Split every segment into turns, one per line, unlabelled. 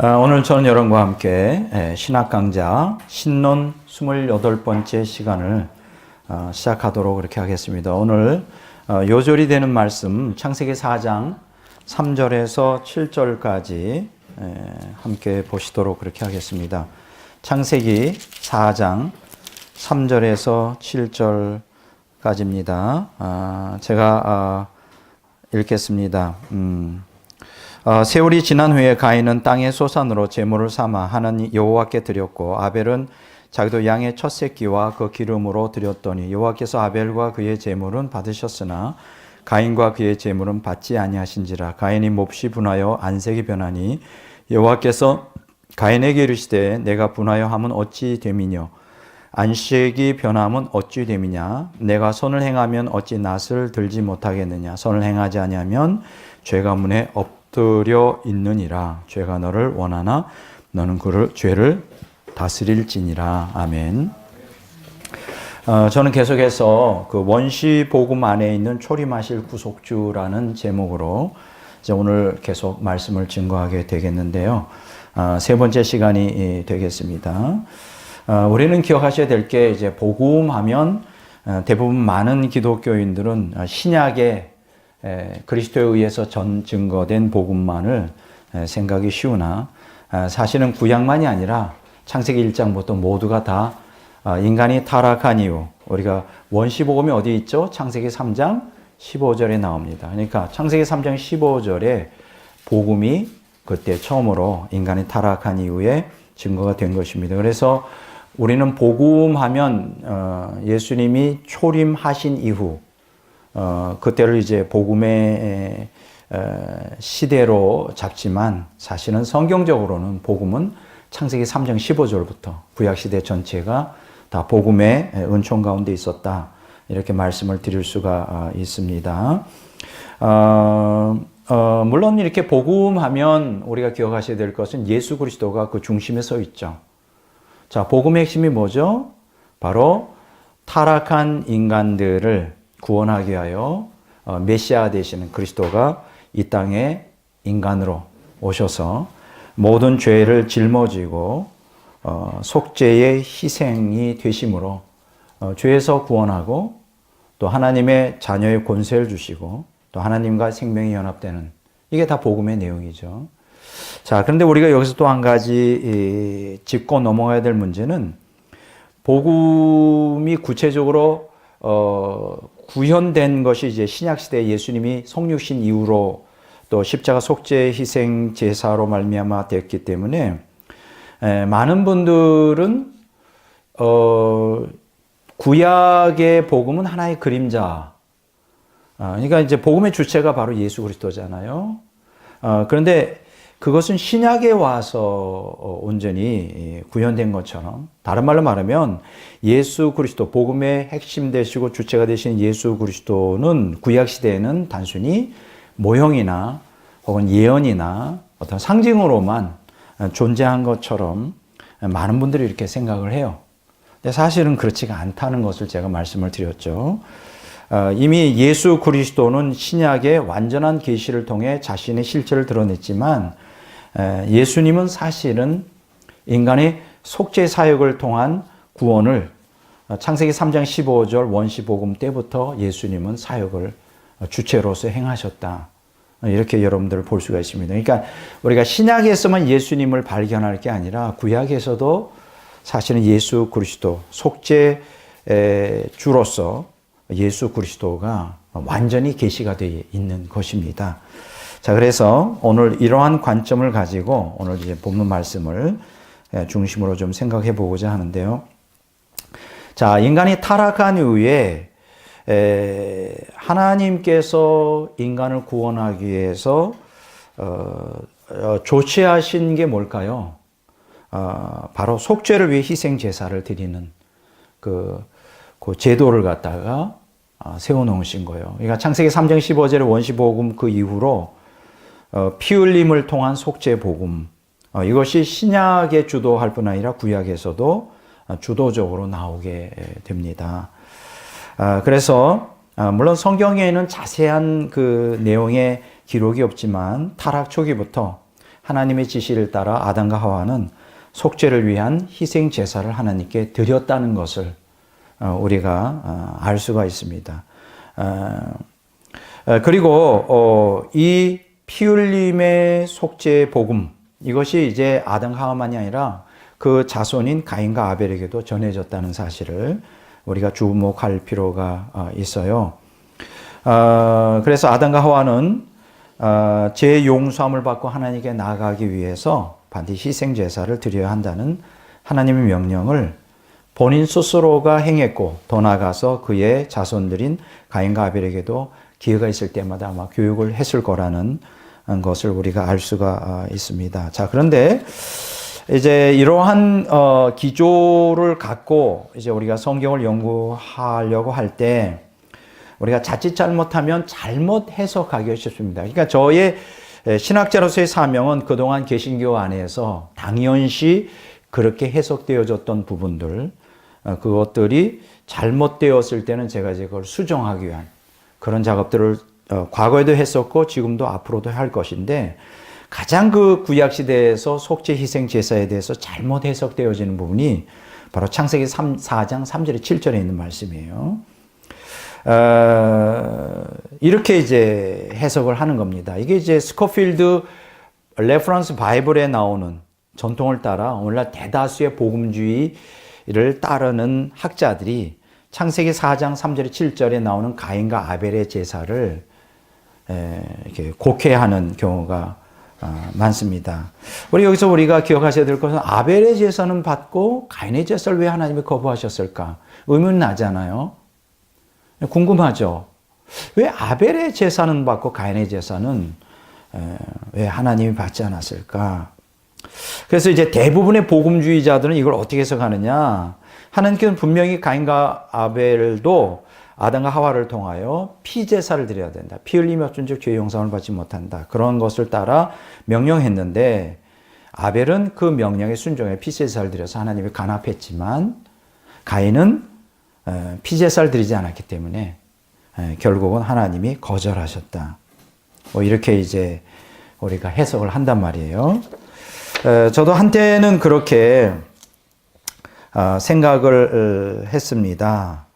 오늘 저는 여러분과 함께 신학 강좌 신론 28번째 시간을 시작하도록 그렇게 하겠습니다. 오늘 요절이 되는 말씀 창세기 4장 3절에서 7절까지 함께 보시도록 그렇게 하겠습니다. 창세기 4장 3절에서 7절까지입니다. 제가 읽겠습니다. 세월이 지난 후에 가인은 땅의 소산으로 제물을 삼아 하나님 여호와께 드렸고 아벨은 자기도 양의 첫 새끼와 그 기름으로 드렸더니 여호와께서 아벨과 그의 제물은 받으셨으나 가인과 그의 제물은 받지 아니하신지라. 가인이 몹시 분하여 안색이 변하니 여호와께서 가인에게 이르시되 내가 분하여 함은 어찌 됨이뇨 안색이 변함은 어찌 됨이냐. 내가 선을 행하면 어찌 낫을 들지 못하겠느냐. 선을 행하지 아니하면 죄가 문에 엎드려 있느니라. 죄가 너를 원하나 너는 그를 죄를 다스릴지니라. 아멘. 저는 계속해서 그 원시 복음 안에 있는 초림하실 구속주라는 제목으로 이제 오늘 계속 말씀을 증거하게 되겠는데요. 세 번째 시간이 되겠습니다. 우리는 기억하셔야 될 게 이제 복음하면 대부분 많은 기독교인들은 신약의 그리스도에 의해서 증거된 복음만을 생각이 쉬우나 사실은 구약만이 아니라 창세기 1장부터 모두가 다 인간이 타락한 이후 우리가 원시 복음이 어디 있죠? 창세기 3장 15절에 나옵니다. 그러니까 창세기 3장 15절에 복음이 그때 처음으로 인간이 타락한 이후에 증거가 된 것입니다. 그래서 우리는 복음하면 예수님이 초림하신 이후 그때를 이제 복음의 시대로 잡지만 사실은 성경적으로는 복음은 창세기 3장 15절부터 구약시대 전체가 다 복음의 은총 가운데 있었다. 이렇게 말씀을 드릴 수가 있습니다. 물론 이렇게 복음하면 우리가 기억하셔야 될 것은 예수 그리스도가 그 중심에 서 있죠. 자, 복음의 핵심이 뭐죠? 바로 타락한 인간들을 구원하기 위하여 메시아 되시는 그리스도가 이 땅에 인간으로 오셔서 모든 죄를 짊어지고 속죄의 희생이 되심으로 죄에서 구원하고 또 하나님의 자녀의 권세를 주시고 또 하나님과 생명이 연합되는 이게 다 복음의 내용이죠. 자, 그런데 우리가 여기서 또 한 가지 짚고 넘어가야 될 문제는 복음이 구체적으로 구현된 것이 이제 신약시대에 예수님이 성육신 이후로 또 십자가 속죄 희생 제사로 말미암아 되었기 때문에 많은 분들은 구약의 복음은 하나의 그림자. 그러니까 이제 복음의 주체가 바로 예수 그리스도잖아요. 그런데 그것은 신약에 와서 온전히 구현된 것처럼 다른 말로 말하면 예수 그리스도 복음의 핵심 되시고 주체가 되신 예수 그리스도는 구약 시대에는 단순히 모형이나 혹은 예언이나 어떤 상징으로만 존재한 것처럼 많은 분들이 이렇게 생각을 해요. 근데 사실은 그렇지가 않다는 것을 제가 말씀을 드렸죠. 이미 예수 그리스도는 신약의 완전한 계시를 통해 자신의 실체를 드러냈지만 예수님은 사실은 인간의 속죄 사역을 통한 구원을 창세기 3장 15절 원시복음 때부터 예수님은 사역을 주체로서 행하셨다. 이렇게 여러분들 볼 수가 있습니다. 그러니까 우리가 신약에서만 예수님을 발견할 게 아니라 구약에서도 사실은 예수 그리스도 속죄 주로서 예수 그리스도가 완전히 계시가 되어 있는 것입니다. 자, 그래서 오늘 이러한 관점을 가지고 오늘 이제 본문 말씀을 중심으로 좀 생각해 보고자 하는데요. 자, 인간이 타락한 이후에 하나님께서 인간을 구원하기 위해서 조치하신 게 뭘까요? 바로 속죄를 위해 희생 제사를 드리는 그 제도를 갖다가 세워놓으신 거예요. 그러니까 창세기 3장 15절의 원시복음 그 이후로 피 흘림을 통한 속죄 복음 이것이 신약에 주도할 뿐 아니라 구약에서도 주도적으로 나오게 됩니다. 그래서 물론 성경에는 자세한 그 내용의 기록이 없지만 타락 초기부터 하나님의 지시를 따라 아담과 하와는 속죄를 위한 희생 제사를 하나님께 드렸다는 것을 우리가 알 수가 있습니다. 그리고 이 피 흘림의 속죄 복음, 이것이 이제 아담과 하와만이 아니라 그 자손인 가인과 아벨에게도 전해졌다는 사실을 우리가 주목할 필요가 있어요. 그래서 아담과 하와는 죄 용서함을 받고 하나님께 나아가기 위해서 반드시 희생 제사를 드려야 한다는 하나님의 명령을 본인 스스로가 행했고, 더 나아가서 그의 자손들인 가인과 아벨에게도 기회가 있을 때마다 아마 교육을 했을 거라는 것을 우리가 알 수가 있습니다. 자, 그런데 이제 이러한 기조를 갖고 이제 우리가 성경을 연구하려고 할 때 우리가 자칫 잘못하면 잘못 해석하기 쉽습니다. 그러니까 저의 신학자로서의 사명은 그동안 개신교 안에서 당연시 그렇게 해석되어졌던 부분들, 그것들이 잘못되었을 때는 제가 이제 그걸 수정하기 위한 그런 작업들을 과거에도 했었고 지금도 앞으로도 할 것인데, 가장 그 구약 시대에서 속죄 희생 제사에 대해서 잘못 해석되어지는 부분이 바로 창세기 4장 3절에 7절에 있는 말씀이에요. 이렇게 이제 해석을 하는 겁니다. 이게 이제 스코필드 레퍼런스 바이블에 나오는 전통을 따라 오늘날 대다수의 복음주의를 따르는 학자들이 창세기 4장 3절에 7절에 나오는 가인과 아벨의 제사를 이렇게 곡해하는 경우가 많습니다. 우리 여기서 우리가 기억하셔야 될 것은 아벨의 제사는 받고 가인의 제사를 왜 하나님이 거부하셨을까? 의문 나잖아요. 궁금하죠? 왜 아벨의 제사는 받고 가인의 제사는 왜 하나님이 받지 않았을까? 그래서 이제 대부분의 복음주의자들은 이걸 어떻게 해석하느냐? 하나님께서는 분명히 가인과 아벨도 아담과 하와를 통하여 피제사를 드려야 된다. 피 흘림이 없은 즉 죄 용서를 받지 못한다. 그런 것을 따라 명령했는데, 아벨은 그 명령에 순종해 피제사를 드려서 하나님이 간합했지만, 가인은 피제사를 드리지 않았기 때문에 결국은 하나님이 거절하셨다. 뭐 이렇게 이제 우리가 해석을 한단 말이에요. 저도 한때는 그렇게 생각을 했습니다.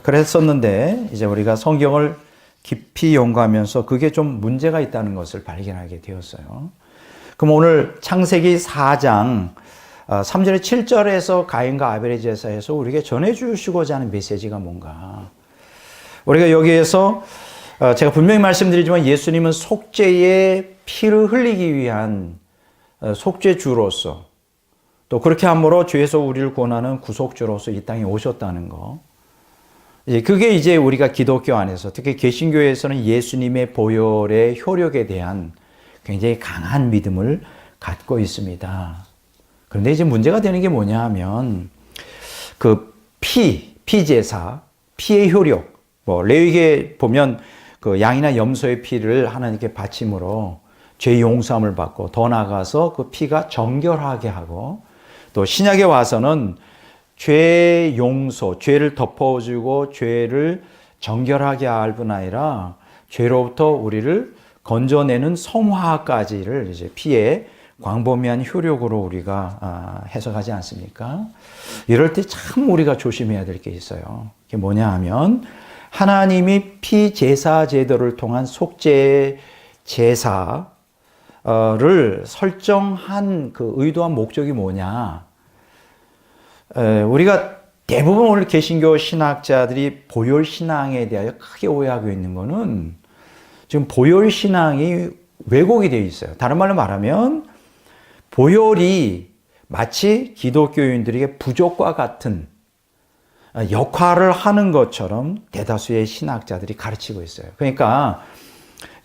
그랬었는데 이제 우리가 성경을 깊이 연구하면서 그게 좀 문제가 있다는 것을 발견하게 되었어요. 그럼 오늘 창세기 4장 3절에 7절에서 가인과 아벨의 제사에서 우리에게 전해주시고자 하는 메시지가 뭔가? 우리가 여기에서 제가 분명히 말씀드리지만 예수님은 속죄의 피를 흘리기 위한 속죄주로서, 또 그렇게 함으로 죄에서 우리를 구원하는 구속주로서 이 땅에 오셨다는 거. 그게 이제 우리가 기독교 안에서, 특히 개신교에서는 예수님의 보혈의 효력에 대한 굉장히 강한 믿음을 갖고 있습니다. 그런데 이제 문제가 되는 게 뭐냐 하면, 그 피제사, 피의 효력, 레위기에 보면 그 양이나 염소의 피를 하나님께 바침으로 죄 용서함을 받고, 더 나아가서 그 피가 정결하게 하고, 또 신약에 와서는 죄 용서, 죄를 덮어주고 죄를 정결하게 할 뿐 아니라 죄로부터 우리를 건져내는 성화까지를 이제 피의 광범위한 효력으로 우리가 해석하지 않습니까? 이럴 때 참 우리가 조심해야 될 게 있어요. 그게 뭐냐 하면, 하나님이 피제사 제도를 통한 속죄 제사를 설정한 그 의도한 목적이 뭐냐? 우리가 대부분 오늘 개신교 신학자들이 보혈 신앙에 대하여 크게 오해하고 있는 것은 지금 보혈 신앙이 왜곡이 되어 있어요. 다른 말로 말하면 보혈이 마치 기독교인들에게 부족과 같은 역할을 하는 것처럼 대다수의 신학자들이 가르치고 있어요. 그러니까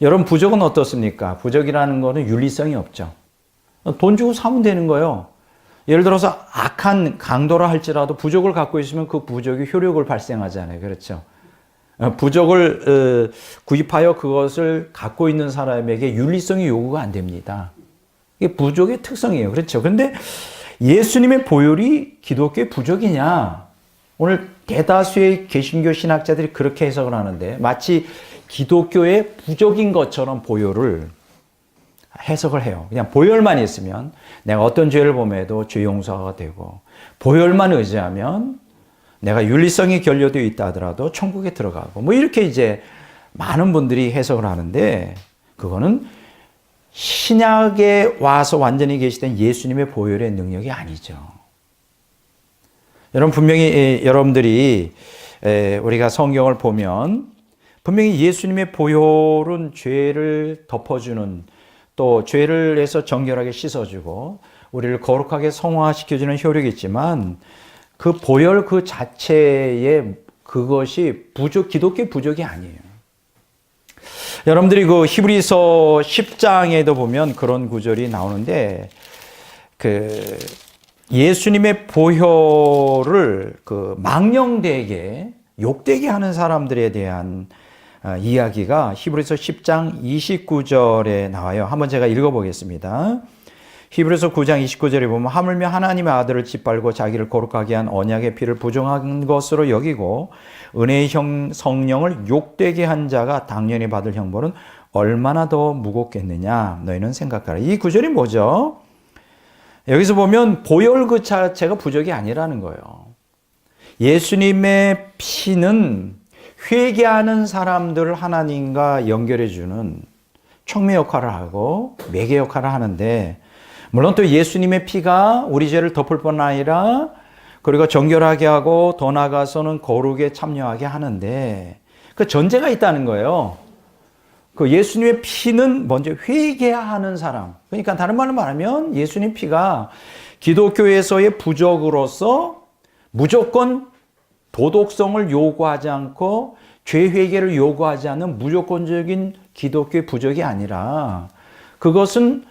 여러분, 부족은 어떻습니까? 부족이라는 것은 윤리성이 없죠. 돈 주고 사면 되는 거예요. 예를 들어서 악한 강도라 할지라도 부족을 갖고 있으면 그 부족이 효력을 발생하잖아요. 그렇죠? 부족을 구입하여 그것을 갖고 있는 사람에게 윤리성이 요구가 안 됩니다. 이게 부족의 특성이에요. 그렇죠? 근데 예수님의 보혈이 기독교의 부족이냐? 오늘 대다수의 개신교 신학자들이 그렇게 해석을 하는데, 마치 기독교의 부족인 것처럼 보혈을 해석을 해요. 그냥 보혈만 있으면 내가 어떤 죄를 범해도 죄 용서가 되고, 보혈만 의지하면 내가 윤리성이 결여되어 있다 하더라도 천국에 들어가고, 뭐 이렇게 이제 많은 분들이 해석을 하는데, 그거는 신약에 와서 완전히 계시던 예수님의 보혈의 능력이 아니죠. 여러분, 분명히 여러분들이 우리가 성경을 보면 분명히 예수님의 보혈은 죄를 덮어주는, 또 죄를 해서 정결하게 씻어주고 우리를 거룩하게 성화시켜주는 효력이 있지만, 그 보혈 그 자체의 그것이 기독교의 부족이 아니에요. 여러분들이 그 히브리서 10장에도 보면 그런 구절이 나오는데, 그 예수님의 보혈을 그 망령되게 욕되게 하는 사람들에 대한 이야기가 히브리서 10장 29절에 나와요. 한번 제가 읽어보겠습니다. 히브리서 9장 29절에 보면, 하물며 하나님의 아들을 짓밟고 자기를 거룩하게 한 언약의 피를 부정한 것으로 여기고 은혜의 성령을 욕되게 한 자가 당연히 받을 형벌은 얼마나 더 무겁겠느냐 너희는 생각하라. 이 구절이 뭐죠? 여기서 보면 보혈 그 자체가 부족이 아니라는 거예요. 예수님의 피는 회개하는 사람들을 하나님과 연결해주는 촉매 역할을 하고 매개 역할을 하는데, 물론 또 예수님의 피가 우리 죄를 덮을 뿐 아니라 그리고 정결하게 하고 더 나아가서는 거룩에 참여하게 하는데, 그 전제가 있다는 거예요. 그 예수님의 피는 먼저 회개하는 사람. 그러니까 다른 말로 말하면 예수님 피가 기독교에서의 부적으로서 무조건 도덕성을 요구하지 않고 죄 회개를 요구하지 않는 무조건적인 기독교의 부적이 아니라, 그것은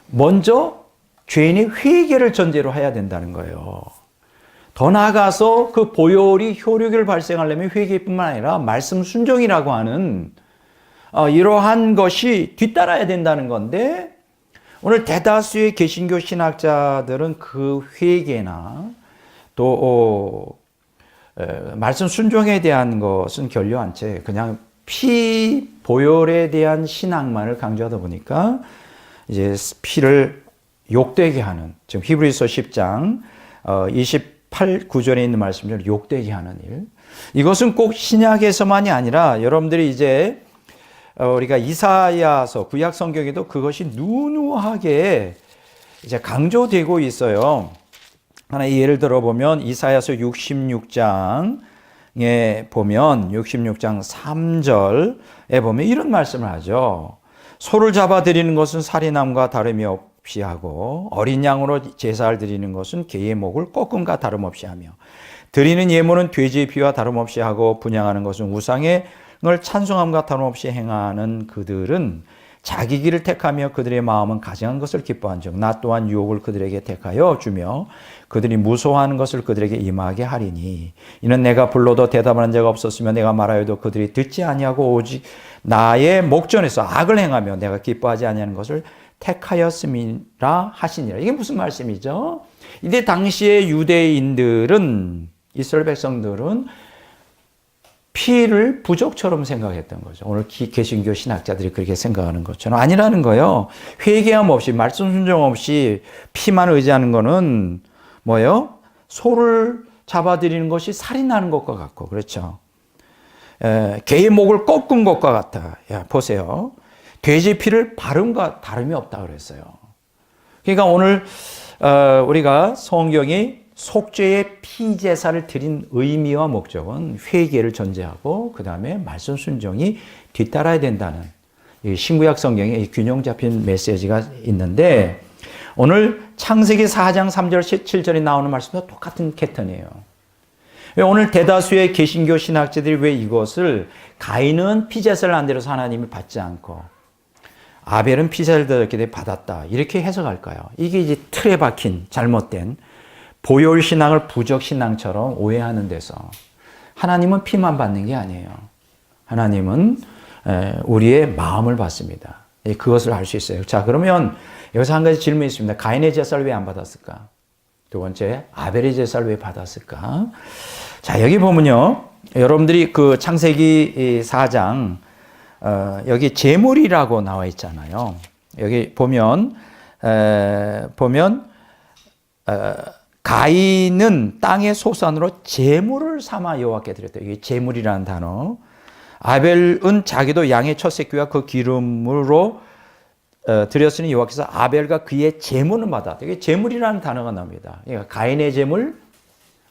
먼저 죄인이 회개를 전제로 해야 된다는 거예요. 더 나아가서 그 보혈이 효력을 발생하려면 회개뿐만 아니라 말씀 순종이라고 하는 이러한 것이 뒤따라야 된다는 건데, 오늘 대다수의 개신교 신학자들은 그 회개나 또 말씀 순종에 대한 것은 결여한 채 그냥 보혈에 대한 신앙만을 강조하다 보니까 이제 피를 욕되게 하는, 지금 히브리서 10장 28, 9절에 있는 말씀대로 욕되게 하는 일, 이것은 꼭 신약에서만이 아니라 여러분들이 이제 우리가 이사야서 구약 성경에도 그것이 누누하게 이제 강조되고 있어요. 하나 예를 들어 보면 이사야서 66장에 보면 66장 3절에 보면 이런 말씀을 하죠. 소를 잡아 드리는 것은 살인함과 다름이 없이 하고 어린 양으로 제사를 드리는 것은 개의 목을 꺾음과 다름없이 하며 드리는 예물은 돼지의 피와 다름없이 하고 분향하는 것은 우상의 을 찬송함과 다름없이 행하는 그들은 자기 길을 택하며 그들의 마음은 가증한 것을 기뻐한즉 나 또한 유혹을 그들에게 택하여 주며 그들이 무소하는 것을 그들에게 임하게 하리니 이는 내가 불러도 대답하는 자가 없었으며 내가 말하여도 그들이 듣지 아니하고 오직 나의 목전에서 악을 행하며 내가 기뻐하지 아니하는 것을 택하였음이라 하시니라. 이게 무슨 말씀이죠? 이때 당시의 유대인들은, 이스라엘 백성들은 피를 부족처럼 생각했던 거죠. 오늘 개신교 신학자들이 그렇게 생각하는 것처럼 아니라는 거예요. 회개함 없이 말씀 순종 없이 피만 의지하는 거는 뭐예요? 소를 잡아들이는 것이 살인하는 것과 같고, 그렇죠. 개의 목을 꺾은 것과 같아. 야, 보세요. 돼지 피를 바름과 다름이 없다 그랬어요. 그러니까 오늘 우리가 성경이 속죄의 피제사를 드린 의미와 목적은 회개를 전제하고 그 다음에 말씀 순종이 뒤따라야 된다는 이 신구약 성경에 이 균형 잡힌 메시지가 있는데, 오늘 창세기 4장 3절 7절에 나오는 말씀도 똑같은 패턴이에요. 오늘 대다수의 개신교 신학자들이 왜 이것을 가인은 피제사를 안 드려서 하나님이 받지 않고 아벨은 피제사를 드렸기 받았다 이렇게 해석할까요? 이게 이제 틀에 박힌 잘못된 보혈 신앙을 부적 신앙처럼 오해하는 데서, 하나님은 피만 받는 게 아니에요. 하나님은 우리의 마음을 받습니다. 그것을 알 수 있어요. 자, 그러면 여기서 한 가지 질문이 있습니다. 가인의 제사를 왜 안 받았을까? 두 번째, 아벨의 제사를 왜 받았을까? 자, 여기 보면요, 여러분들이 그 창세기 4장 여기 제물이라고 나와 있잖아요. 여기 보면 가인은 땅의 소산으로 제물을 삼아 여호와께 드렸다. 이게 제물이라는 단어. 아벨은 자기도 양의 첫 새끼와 그 기름으로 드렸으니 여호와께서 아벨과 그의 제물을 받았다. 이게 제물이라는 단어가 나옵니다. 그러니까 가인의 제물,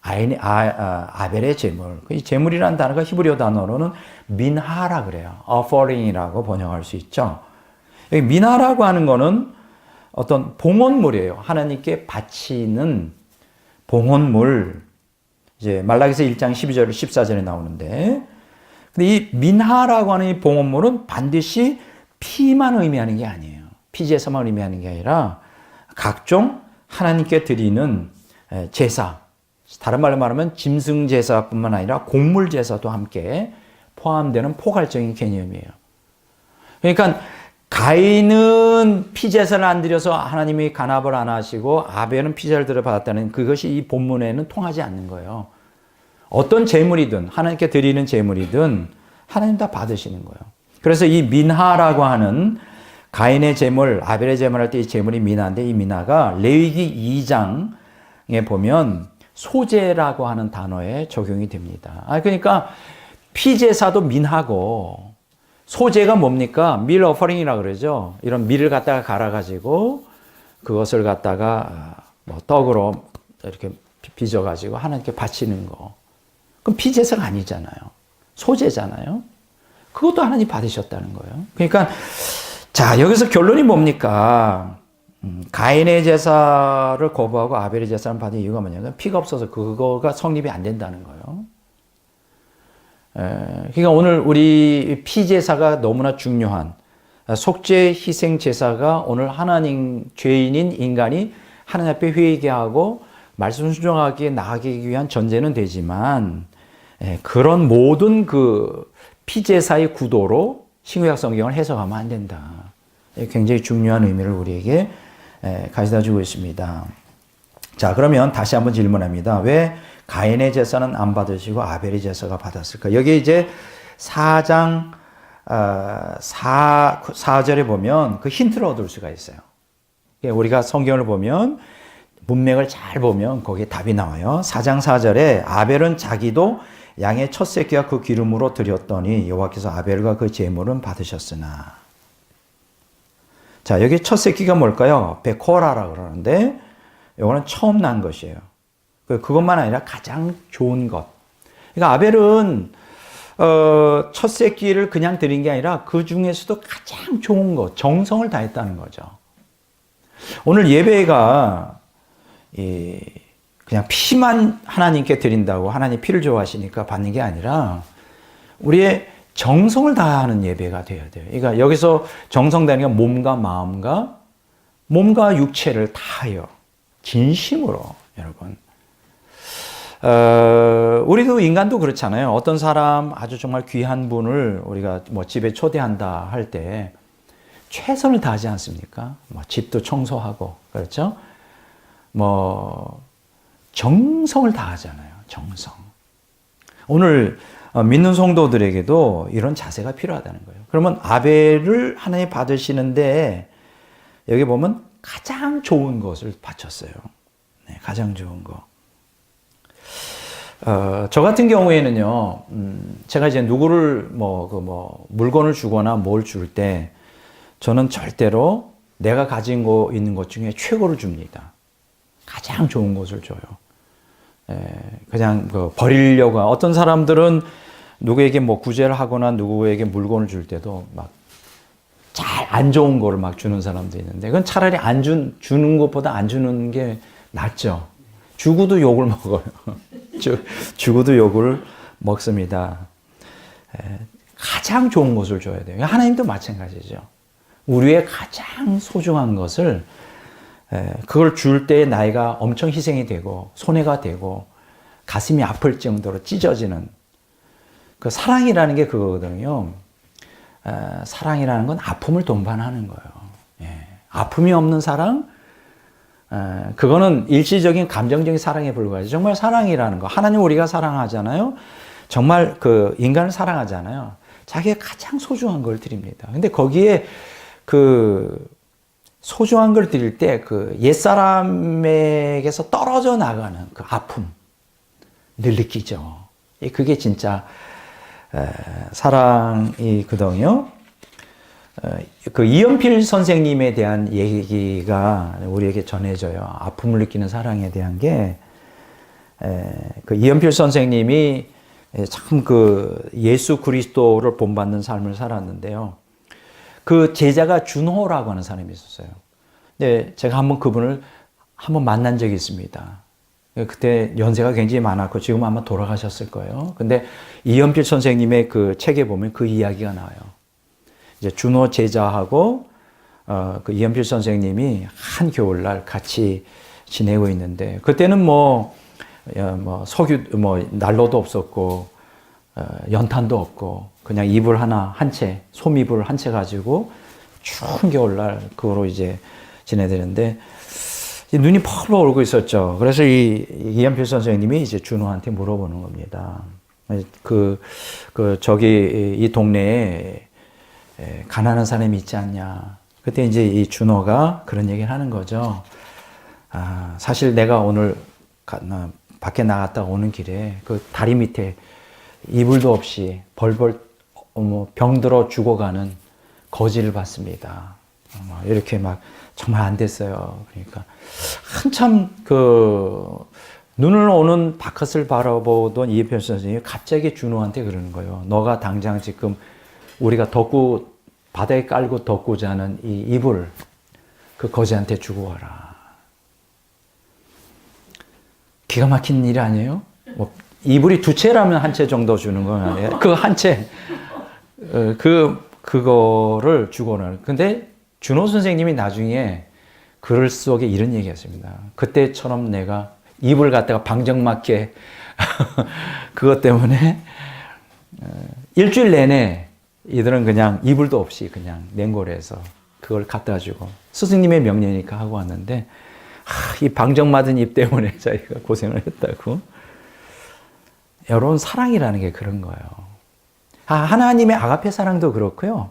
아벨의 제물. 이 제물이라는 단어가 히브리어 단어로는 민하라 그래요. offering이라고 번역할 수 있죠. 여기 민하라고 하는 거는 어떤 봉헌물이에요. 하나님께 바치는 봉헌물. 이제 말라기서 1장 12절 14절에 나오는데, 근데 이 민하라고 하는 이 봉헌물은 반드시 피만 의미하는 게 아니에요. 피제사만 의미하는 게 아니라 각종 하나님께 드리는 제사, 다른 말로 말하면 짐승 제사뿐만 아니라 곡물 제사도 함께 포함되는 포괄적인 개념이에요. 그러니까 가인은 피제사를 안 드려서 하나님이 간압을 안 하시고 아벨은 피제를 드려받았다는 그것이 이 본문에는 통하지 않는 거예요. 어떤 제물이든 하나님께 드리는 제물이든 하나님 다 받으시는 거예요. 그래서 이 민하라고 하는 가인의 제물, 아벨의 제물 할 때 이 제물이 민하인데 이 민하가 레위기 2장에 보면 소제라고 하는 단어에 적용이 됩니다. 그러니까 피제사도 민하고 소제가 뭡니까? 밀 어퍼링이라고 그러죠. 이런 밀을 갖다가 갈아가지고 그것을 갖다가 뭐 떡으로 이렇게 빚어가지고 하나님께 바치는 거. 그럼 피제사가 아니잖아요. 소제잖아요. 그것도 하나님 받으셨다는 거예요. 그러니까 자, 여기서 결론이 뭡니까? 가인의 제사를 거부하고 아벨의 제사를 받은 이유가 뭐냐면 피가 없어서 그거가 성립이 안 된다는 거예요. 그러니까 오늘 우리 피제사가 너무나 중요한 속죄 희생 제사가 오늘 하나님 죄인인 인간이 하나님 앞에 회개하고 말씀 순종하기에 나아가기 위한 전제는 되지만 그런 모든 그 피제사의 구도로 신구약 성경을 해석하면 안 된다. 굉장히 중요한 의미를 우리에게 가져다 주고 있습니다. 자, 그러면 다시 한번 질문합니다. 왜 가인의 제사는 안 받으시고 아벨의 제사가 받았을까? 여기 이제 4장 4절에 보면 그 힌트를 얻을 수가 있어요. 우리가 성경을 보면 문맥을 잘 보면 거기에 답이 나와요. 4장 4절에 아벨은 자기도 양의 첫 새끼와 그 기름으로 드렸더니 여호와께서 아벨과 그 제물은 받으셨으나. 자, 여기 첫 새끼가 뭘까요? 베코라라고 그러는데 이거는 처음 난 것이에요. 그것만 아니라 가장 좋은 것. 그러니까 아벨은 첫 새끼를 그냥 드린 게 아니라 그 중에서도 가장 좋은 것, 정성을 다했다는 거죠. 오늘 예배가 그냥 피만 하나님께 드린다고 하나님 피를 좋아하시니까 받는 게 아니라 우리의 정성을 다하는 예배가 되어야 돼요. 그러니까 여기서 정성 다하는 게 몸과 육체를 다하여 진심으로 여러분. 우리도 인간도 그렇잖아요. 어떤 사람 아주 정말 귀한 분을 우리가 뭐 집에 초대한다 할 때 최선을 다하지 않습니까? 뭐 집도 청소하고 그렇죠? 뭐 정성을 다하잖아요. 정성. 오늘 믿는 성도들에게도 이런 자세가 필요하다는 거예요. 그러면 아벨을 하나님 받으시는데 여기 보면 가장 좋은 것을 바쳤어요. 네, 가장 좋은 거. 저 같은 경우에는요, 제가 이제 누구를 물건을 주거나 뭘 줄 때 저는 절대로 내가 가지고 있는 것 중에 최고를 줍니다. 가장 좋은 것을 줘요. 그냥 버리려고. 어떤 사람들은 누구에게 뭐 구제를 하거나 누구에게 물건을 줄 때도 막 잘 안 좋은 거를 막 주는 사람도 있는데 그건 차라리 주는 것보다 안 주는 게 낫죠. 주고도 욕을 먹어요. 주고도 욕을 먹습니다. 가장 좋은 것을 줘야 돼요. 하나님도 마찬가지죠. 우리의 가장 소중한 것을 그걸 줄 때 나이가 엄청 희생이 되고 손해가 되고 가슴이 아플 정도로 찢어지는 그 사랑이라는 게 그거거든요. 사랑이라는 건 아픔을 동반하는 거예요. 아픔이 없는 사랑, 그거는 일시적인 감정적인 사랑에 불과하지. 정말 사랑이라는 거, 하나님 우리가 사랑하잖아요. 정말 그 인간을 사랑하잖아요. 자기의 가장 소중한 걸 드립니다. 근데 거기에 그 소중한 걸 드릴 때 그 옛사람에게서 떨어져 나가는 그 아픔 늘 느끼죠. 그게 진짜 사랑이거든요. 그 이연필 선생님에 대한 얘기가 우리에게 전해져요. 아픔을 느끼는 사랑에 대한 게, 그 이연필 선생님이 참 그 예수 그리스도를 본받는 삶을 살았는데요. 그 제자가 준호라고 하는 사람이 있었어요. 근데 제가 한번 그분을 한번 만난 적이 있습니다. 그때 연세가 굉장히 많았고 지금 아마 돌아가셨을 거예요. 근데 이연필 선생님의 그 책에 보면 그 이야기가 나와요. 이제 준호 제자하고 그 이연필 선생님이 한 겨울날 같이 지내고 있는데, 그때는 뭐 석유 난로도 없었고 연탄도 없고 그냥 이불 하나 한 채, 솜이불 한 채 가지고 추운 겨울날 그거로 이제 지내되는데 눈이 펄펄 얼고 있었죠. 그래서 이연필 선생님이 이제 준호한테 물어보는 겁니다. 저기 이 동네에 가난한 사람이 있지 않냐. 그때 이제 이 준호가 그런 얘기를 하는 거죠. 사실 내가 오늘 밖에 나갔다 오는 길에 그 다리 밑에 이불도 없이 벌벌 병들어 죽어가는 거지를 봤습니다. 이렇게 막 정말 안 됐어요. 그러니까 한참 눈을 오는 바깥을 바라보던 이혜편 선생님이 갑자기 준호한테 그러는 거예요. 너가 당장 지금 우리가 바다에 깔고 덮고 자는 이 이불 그 거지한테 주고 와라. 기가 막힌 일 아니에요? 이불이 2채라면 한 채 정도 주는 건 아니에요. 그 한 채, 그거를 주고 오라. 근데 준호 선생님이 나중에 글 속에 이런 얘기 했습니다. 그때처럼 내가 이불 갖다가 방정맞게 그것 때문에 일주일 내내 이들은 그냥 이불도 없이 그냥 냉골에서 그걸 갖다 주고 스승님의 명령이니까 하고 왔는데 이 방정맞은 입 때문에 자기가 고생을 했다고. 여러분, 사랑이라는 게 그런 거예요. 하나님의 아가페 사랑도 그렇고요.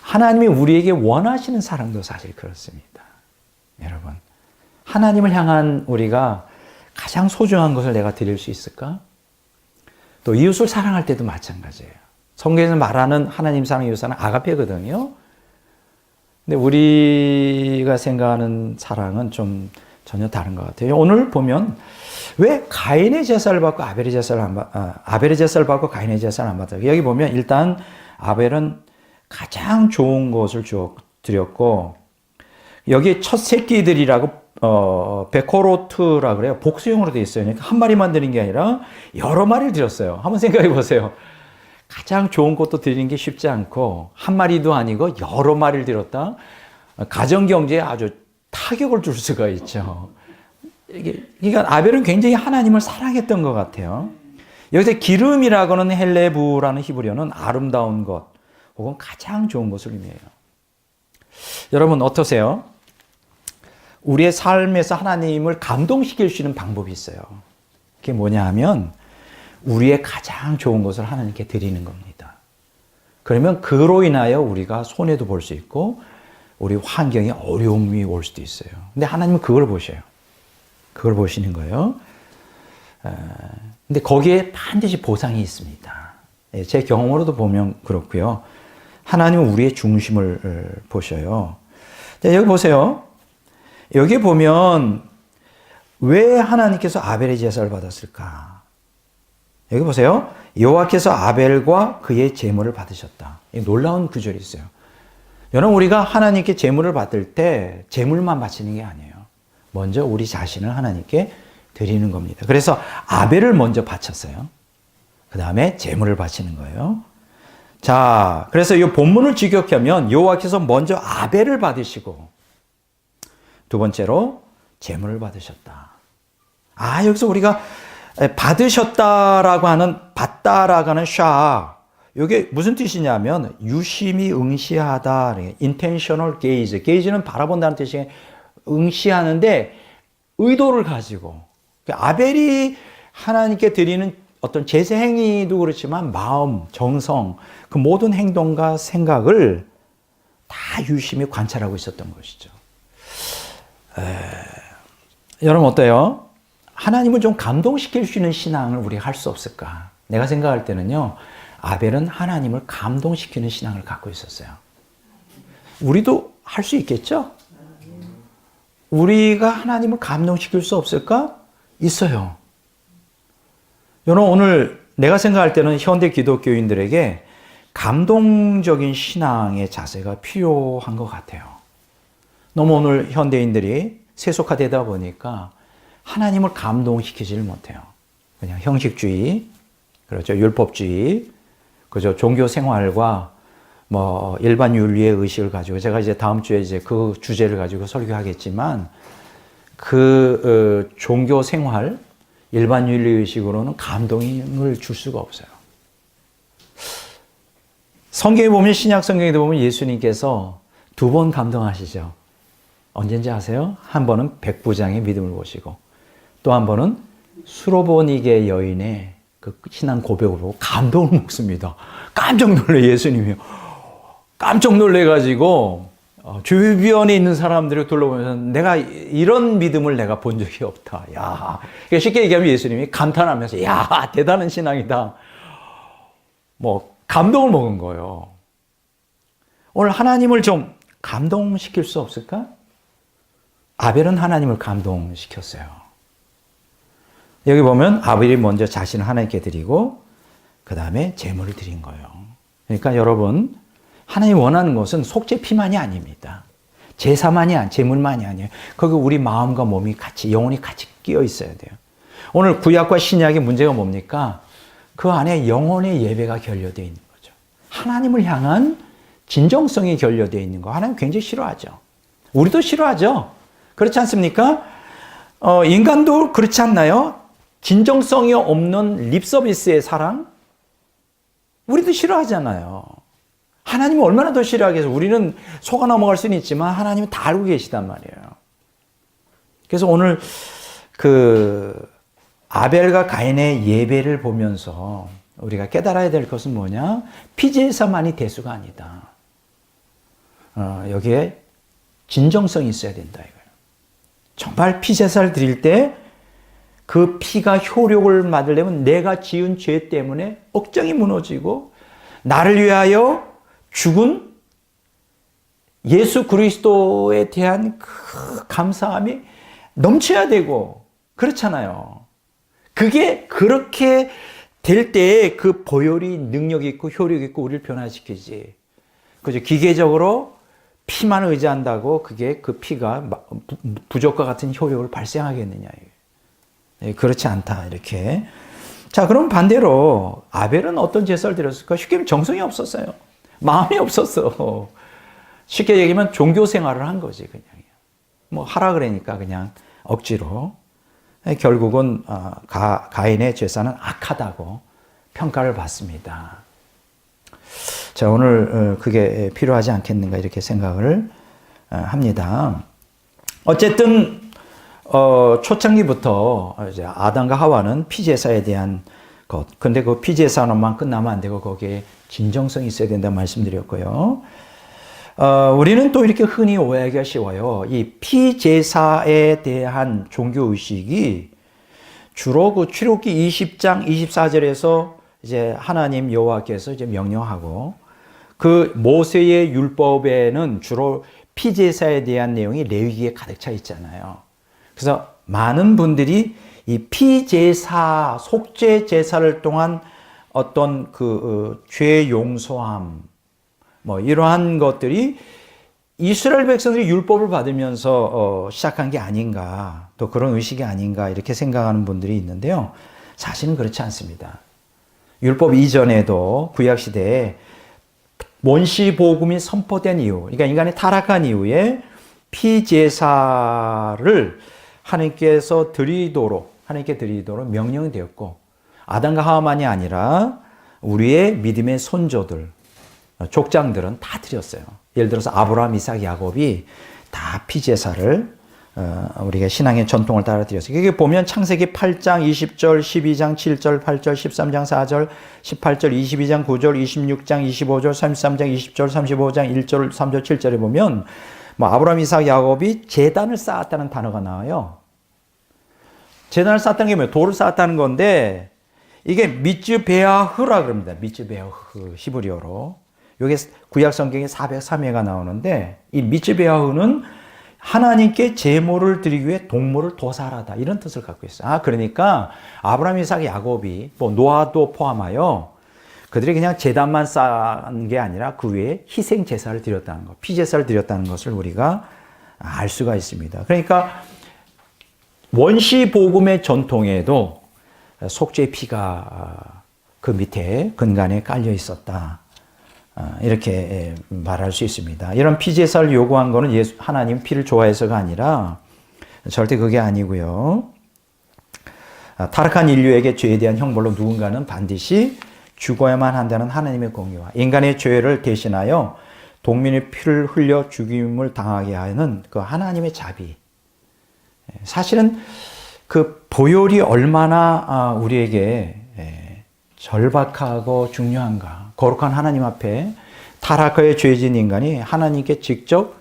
하나님이 우리에게 원하시는 사랑도 사실 그렇습니다. 여러분, 하나님을 향한 우리가 가장 소중한 것을 내가 드릴 수 있을까? 또 이웃을 사랑할 때도 마찬가지예요. 성경에서 말하는 하나님 사랑, 이웃 사랑, 아가페거든요. 근데 우리가 생각하는 사랑은 좀 전혀 다른 것 같아요. 오늘 보면 왜 가인의 제사를 받고 아벨의 제사를 받고 가인의 제사를 안 받아요? 여기 보면 일단 아벨은 가장 좋은 것을 드렸고, 여기 첫 새끼들이라고 베코로트라 그래요. 복수형으로 되어 있어요. 그러니까 한 마리만 드린 게 아니라 여러 마리를 드렸어요. 한번 생각해 보세요. 가장 좋은 것도 드리는 게 쉽지 않고 한 마리도 아니고 여러 마리를 드렸다. 가정경제에 아주 타격을 줄 수가 있죠. 그러니까 아벨은 굉장히 하나님을 사랑했던 것 같아요. 여기서 기름이라고는 헬레브라는 히브리어는 아름다운 것 혹은 가장 좋은 것을 의미해요. 여러분 어떠세요? 우리의 삶에서 하나님을 감동시킬 수 있는 방법이 있어요. 그게 뭐냐 하면 우리의 가장 좋은 것을 하나님께 드리는 겁니다. 그러면 그로 인하여 우리가 손해도 볼 수 있고 우리 환경에 어려움이 올 수도 있어요. 근데 하나님은 그걸 보셔요. 그걸 보시는 거예요. 근데 거기에 반드시 보상이 있습니다. 제 경험으로도 보면 그렇고요. 하나님은 우리의 중심을 보셔요. 여기 보세요. 여기 보면 왜 하나님께서 아벨의 제사를 받았을까? 여기 보세요. 여호와께서 아벨과 그의 제물을 받으셨다. 놀라운 구절이 있어요. 여러분, 우리가 하나님께 제물을 받을 때 제물만 바치는 게 아니에요. 먼저 우리 자신을 하나님께 드리는 겁니다. 그래서 아벨을 먼저 바쳤어요. 그 다음에 제물을 바치는 거예요. 자, 그래서 이 본문을 직역하면 여호와께서 먼저 아벨을 받으시고 두 번째로 제물을 받으셨다. 여기서 우리가 받으셨다라고 하는, 받다라고 하는 샤, 이게 무슨 뜻이냐면 유심히 응시하다, intentional gaze. gaze는 바라본다는 뜻이 응시하는데 의도를 가지고, 아벨이 하나님께 드리는 어떤 제사 행위도 그렇지만 마음, 정성, 그 모든 행동과 생각을 다 유심히 관찰하고 있었던 것이죠. 여러분 어때요? 하나님을 좀 감동시킬 수 있는 신앙을 우리가 할 수 없을까? 내가 생각할 때는요, 아벨은 하나님을 감동시키는 신앙을 갖고 있었어요. 우리도 할 수 있겠죠? 우리가 하나님을 감동시킬 수 없을까? 있어요. 여러분 오늘 내가 생각할 때는 현대 기독교인들에게 감동적인 신앙의 자세가 필요한 것 같아요. 너무 오늘 현대인들이 세속화되다 보니까 하나님을 감동시키지를 못해요. 그냥 형식주의, 그렇죠. 율법주의, 그죠. 종교 생활과 뭐 일반 윤리의 의식을 가지고 제가 이제 다음 주에 이제 그 주제를 가지고 설교하겠지만 그 종교 생활, 일반 윤리 의식으로는 감동을 줄 수가 없어요. 성경에 보면 신약 성경에 보면 예수님께서 2번 감동하시죠. 언제인지 아세요? 한 번은 백부장의 믿음을 보시고 또 한 번은 수로보니게 여인의 그 신앙 고백을 보고 감동을 먹습니다. 깜짝 놀래 예수님이요. 깜짝 놀래가지고 주변에 있는 사람들을 둘러보면서 내가 이런 믿음을 내가 본 적이 없다. 야, 쉽게 얘기하면 예수님이 감탄하면서 야, 대단한 신앙이다. 뭐 감동을 먹은 거예요. 오늘 하나님을 좀 감동시킬 수 없을까? 아벨은 하나님을 감동시켰어요. 여기 보면 아벨이 먼저 자신을 하나님께 드리고 그 다음에 제물을 드린 거예요. 그러니까 여러분 하나님이 원하는 것은 속죄 피만이 아닙니다. 제사만이 제물만이 아니에요. 거기 우리 마음과 몸이 같이 영혼이 같이 끼어 있어야 돼요. 오늘 구약과 신약의 문제가 뭡니까? 그 안에 영혼의 예배가 결여되어 있는 거죠. 하나님을 향한 진정성이 결여되어 있는 거 하나님 굉장히 싫어하죠. 우리도 싫어하죠. 그렇지 않습니까? 인간도 그렇지 않나요? 진정성이 없는 립서비스의 사랑? 우리도 싫어하잖아요. 하나님은 얼마나 더 싫어하겠어요. 우리는 속아 넘어갈 수는 있지만 하나님은 다 알고 계시단 말이에요. 그래서 오늘 그 아벨과 가인의 예배를 보면서 우리가 깨달아야 될 것은 뭐냐? 피제사만이 대수가 아니다. 여기에 진정성이 있어야 된다 이거예요. 정말 피제사를 드릴 때 그 피가 효력을 받으려면 내가 지은 죄 때문에 억장이 무너지고 나를 위하여 죽은 예수 그리스도에 대한 그 감사함이 넘쳐야 되고 그렇잖아요. 그게 그렇게 될 때에 그 보혈이 능력 있고 효력 있고 우리를 변화시키지. 그죠? 기계적으로 피만 의지한다고 그게 그 피가 부적과 같은 효력을 발생하겠느냐. 그렇지 않다. 이렇게. 자, 그럼 반대로 아벨은 어떤 제사를 드렸을까? 쉽게 얘기하면 정성이 없었어요. 마음이 없었어. 쉽게 얘기하면 종교 생활을 한 거지, 그냥. 뭐 하라 그러니까 그냥 억지로. 결국은 가인의 제사는 악하다고 평가를 받습니다. 자, 오늘 그게 필요하지 않겠는가 이렇게 생각을 합니다. 어쨌든 초창기부터 이제 아담과 하와는 피제사에 대한 것. 근데 그 피제사로만 끝나면 안 되고 거기에 진정성이 있어야 된다고 말씀드렸고요. 우리는 또 이렇게 흔히 오해하기가 쉬워요. 이 피제사에 대한 종교의식이 주로 그 출애굽기 20장 24절에서 이제 하나님 여호와께서 이제 명령하고 그 모세의 율법에는 주로 피제사에 대한 내용이 레위기에 가득 차 있잖아요. 그래서 많은 분들이 이 피제사, 속죄 제사를 통한 어떤 죄 용서함, 뭐 이러한 것들이 이스라엘 백성들이 율법을 받으면서 시작한 게 아닌가, 또 그런 의식이 아닌가 이렇게 생각하는 분들이 있는데요. 사실은 그렇지 않습니다. 율법 이전에도 구약 시대에 원시 복음이 선포된 이후, 그러니까 인간이 타락한 이후에 피제사를 하나님께 드리도록 명령이 되었고, 아담과 하와만이 아니라 우리의 믿음의 손조들, 족장들은 다 드렸어요. 예를 들어서 아브라함, 이삭, 야곱이 다 피제사를 우리가 신앙의 전통을 따라 드렸어요. 이게 보면 창세기 8장 20절, 12장 7절, 8절, 13장 4절, 18절, 22장 9절, 26장 25절, 33장 20절, 35장 1절, 3절, 7절에 보면 아브라함, 이삭, 야곱이 제단을 쌓았다는 단어가 나와요. 제단을 쌓았다는 게 뭐예요? 돌을 쌓았다는 건데 이게 미즈베아흐라 그럽니다. 미즈베아흐 히브리어로. 이게 구약 성경에 403회가 나오는데 이 미즈베아흐는 하나님께 제물을 드리기 위해 동물을 도살하다 이런 뜻을 갖고 있어요. 그러니까 아브라함, 이삭, 야곱이 노아도 포함하여 그들이 그냥 제단만 쌓은 게 아니라 그 위에 희생 제사를 드렸다는 것, 피 제사를 드렸다는 것을 우리가 알 수가 있습니다. 그러니까 원시 복음의 전통에도 속죄의 피가 그 밑에 근간에 깔려 있었다. 이렇게 말할 수 있습니다. 이런 피 제사를 요구한 것은 하나님 피를 좋아해서가 아니라 절대 그게 아니고요. 타락한 인류에게 죄에 대한 형벌로 누군가는 반드시 죽어야만 한다는 하나님의 공의와 인간의 죄를 대신하여 동민의 피를 흘려 죽임을 당하게 하는 그 하나님의 자비. 사실은 그 보혈이 얼마나 우리에게 절박하고 중요한가. 거룩한 하나님 앞에 타락하여 죄진 인간이 하나님께 직접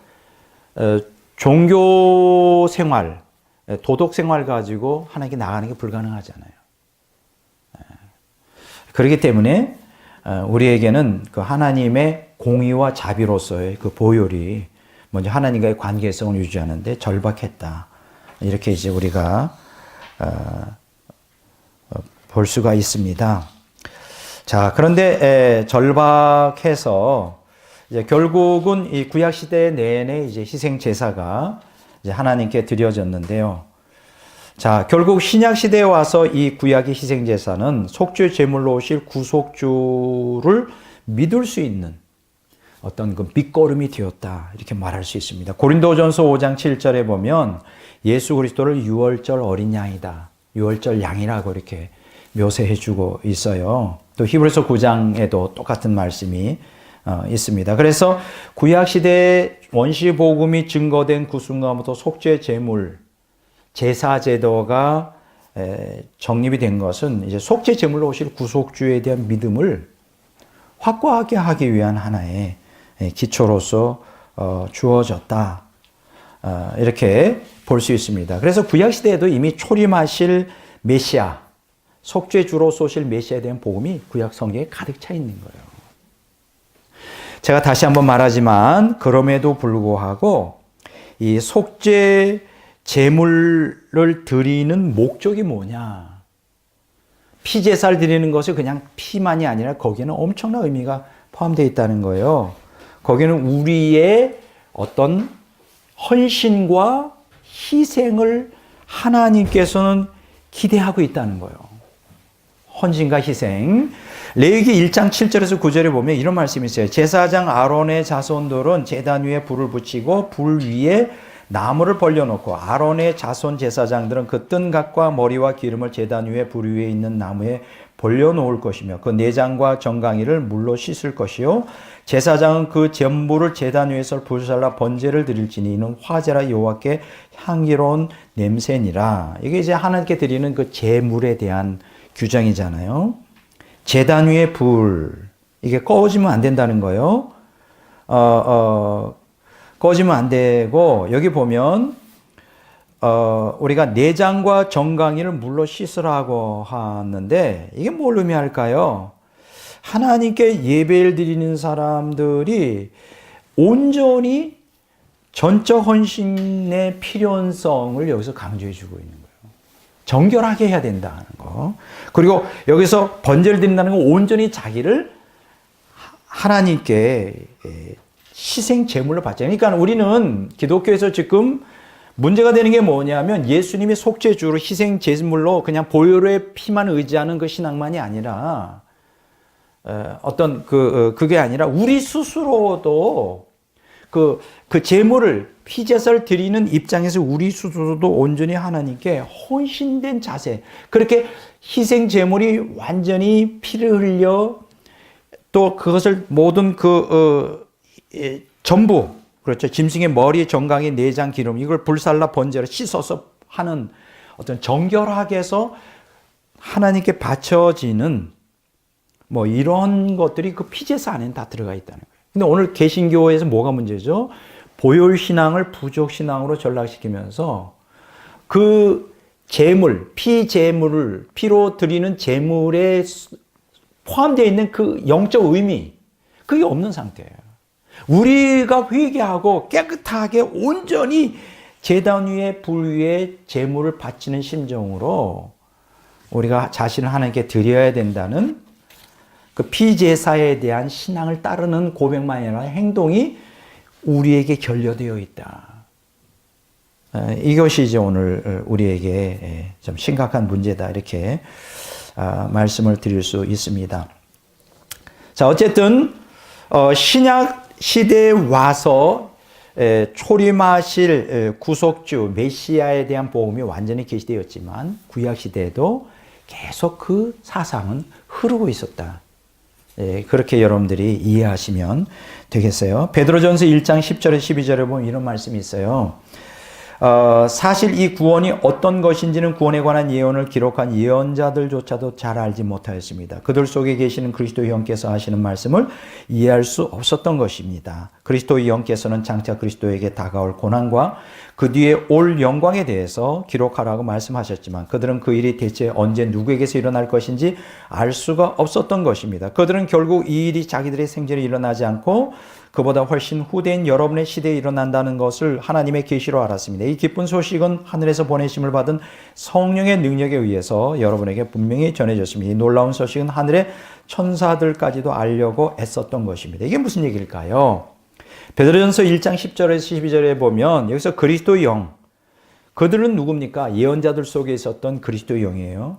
종교 생활, 도덕 생활 가지고 하나님께 나가는 게 불가능하잖아요. 그렇기 때문에 우리에게는 그 하나님의 공의와 자비로서의 그 보혈이 먼저 하나님과의 관계성을 유지하는데 절박했다. 이렇게 이제 우리가 볼 수가 있습니다. 자, 그런데 절박해서 이제 결국은 이 구약 시대 내내 이제 희생 제사가 이제 하나님께 드려졌는데요. 자, 결국 신약 시대에 와서 이 구약의 희생 제사는 속죄 제물로 오실 구속주를 믿을 수 있는 어떤 그 밑거름이 되었다. 이렇게 말할 수 있습니다. 고린도전서 5장 7절에 보면 예수 그리스도를 유월절 어린 양이다. 유월절 양이라고 이렇게 묘사해 주고 있어요. 또 히브리서 9장에도 똑같은 말씀이 있습니다. 그래서 구약시대에 원시복음이 증거된 그 순간부터 속죄 제물, 제사 제도가 정립이 된 것은 이제 속죄 제물로 오실 구속주에 대한 믿음을 확고하게 하기 위한 하나의 기초로서 주어졌다. 이렇게 볼 수 있습니다. 그래서 구약시대에도 이미 초림하실 메시아, 속죄주로 쏘실 메시아에 대한 복음이 구약 성경에 가득 차 있는 거예요. 제가 다시 한번 말하지만 그럼에도 불구하고 이 속죄 제물을 드리는 목적이 뭐냐? 피 제사를 드리는 것이 그냥 피만이 아니라 거기에는 엄청난 의미가 포함되어 있다는 거예요. 거기는 우리의 어떤 헌신과 희생을 하나님께서는 기대하고 있다는 거예요. 헌신과 희생. 레위기 1장 7절에서 9절에 보면 이런 말씀이 있어요. 제사장 아론의 자손들은 제단 위에 불을 붙이고 불 위에 나무를 벌려놓고 아론의 자손 제사장들은 그 뜬각과 머리와 기름을 제단 위에 불 위에 있는 나무에 벌려놓을 것이며 그 내장과 정강이를 물로 씻을 것이요 제사장은 그 전부를 제단 위에서 불살라 번제를 드릴지니 이는 화제라 여호와께 향기로운 냄새니라. 이게 이제 하나님께 드리는 그 제물에 대한 규정이잖아요. 제단 위에 불, 이게 꺼지면 안 된다는 거예요. 꺼지면 안 되고, 여기 보면, 우리가 내장과 정강이를 물로 씻으라고 하는데, 이게 뭘 의미할까요? 하나님께 예배를 드리는 사람들이 온전히 전적 헌신의 필요성을 여기서 강조해 주고 있는 거예요. 정결하게 해야 된다는 거. 그리고 여기서 번제를 드린다는 건 온전히 자기를 하나님께 희생 제물로 바치는. 그러니까 우리는 기독교에서 지금 문제가 되는 게 뭐냐면 예수님이 속죄주로 희생 제물로 그냥 보혈의 피만 의지하는 그 신앙만이 아니라 어떤 그게 아니라 우리 스스로도 그 제물을 피제사를 드리는 입장에서 우리 스스로도 온전히 하나님께 헌신된 자세, 그렇게 희생 제물이 완전히 피를 흘려 또 그것을 모든 전부 그렇죠. 짐승의 머리, 정강이, 내장, 기름 이걸 불살라 번제로 씻어서 하는 어떤 정결하게 해서 하나님께 바쳐지는 뭐 이런 것들이 그 피제사 안에는 다 들어가 있다는 거예요. 근데 오늘 개신교에서 뭐가 문제죠? 보혈신앙을 부족신앙으로 전락시키면서 그 제물, 피제물을, 피로 드리는 제물에 포함되어 있는 그 영적 의미, 그게 없는 상태예요. 우리가 회개하고 깨끗하게 온전히 제단 위에 불 위에 제물을 바치는 심정으로 우리가 자신을 하나님께 드려야 된다는 그 피제사에 대한 신앙을 따르는 고백만이 아니라 행동이 우리에게 결여되어 있다. 이것이 이제 오늘 우리에게 좀 심각한 문제다. 이렇게 말씀을 드릴 수 있습니다. 자, 어쨌든 신약 시대에 와서 초림하실 구속주 메시아에 대한 복음이 완전히 계시되었지만 구약 시대에도 계속 그 사상은 흐르고 있었다. 그렇게 여러분들이 이해하시면 되겠어요. 베드로전서 1장 10절에 12절에 보면 이런 말씀이 있어요. 사실 이 구원이 어떤 것인지는 구원에 관한 예언을 기록한 예언자들조차도 잘 알지 못하였습니다. 그들 속에 계시는 그리스도의 영께서 하시는 말씀을 이해할 수 없었던 것입니다. 그리스도의 영께서는 장차 그리스도에게 다가올 고난과 그 뒤에 올 영광에 대해서 기록하라고 말씀하셨지만 그들은 그 일이 대체 언제 누구에게서 일어날 것인지 알 수가 없었던 것입니다. 그들은 결국 이 일이 자기들의 생전에 일어나지 않고 그보다 훨씬 후대인 여러분의 시대에 일어난다는 것을 하나님의 계시로 알았습니다. 이 기쁜 소식은 하늘에서 보내심을 받은 성령의 능력에 의해서 여러분에게 분명히 전해졌습니다. 이 놀라운 소식은 하늘의 천사들까지도 알려고 애썼던 것입니다. 이게 무슨 얘기일까요? 베드로전서 1장 10절에서 12절에 보면 여기서 그리스도의 영, 그들은 누굽니까? 예언자들 속에 있었던 그리스도의 영이에요.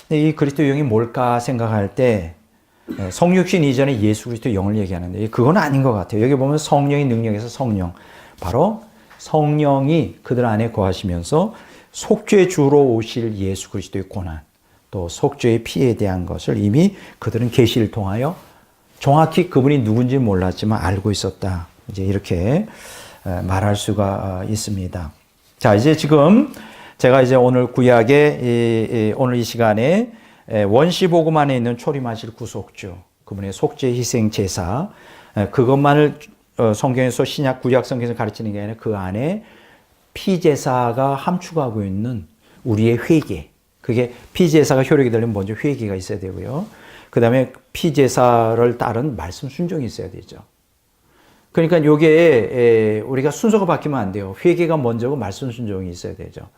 근데 이 그리스도의 영이 뭘까 생각할 때 성육신 이전에 예수 그리스도의 영을 얘기하는데 그건 아닌 것 같아요. 여기 보면 성령의 능력에서 성령, 바로 성령이 그들 안에 거하시면서 속죄 주로 오실 예수 그리스도의 고난, 또 속죄의 피에 대한 것을 이미 그들은 계시를 통하여 정확히 그분이 누군지 몰랐지만 알고 있었다. 이제 이렇게 말할 수가 있습니다. 자, 이제 지금 제가 이제 오늘 구약의 오늘 이 시간에 원시복음 안에 있는 초림하실 구속주, 그분의 속죄 희생 제사, 그것만을 성경에서 신약 구약 성경에서 가르치는 게 아니라 그 안에 피제사가 함축하고 있는 우리의 회개, 그게 피제사가 효력이 되려면 먼저 회개가 있어야 되고요. 그 다음에 피제사를 따른 말씀 순종이 있어야 되죠. 그러니까 이게 우리가 순서가 바뀌면 안 돼요. 회개가 먼저고 말씀 순종이 있어야 되죠.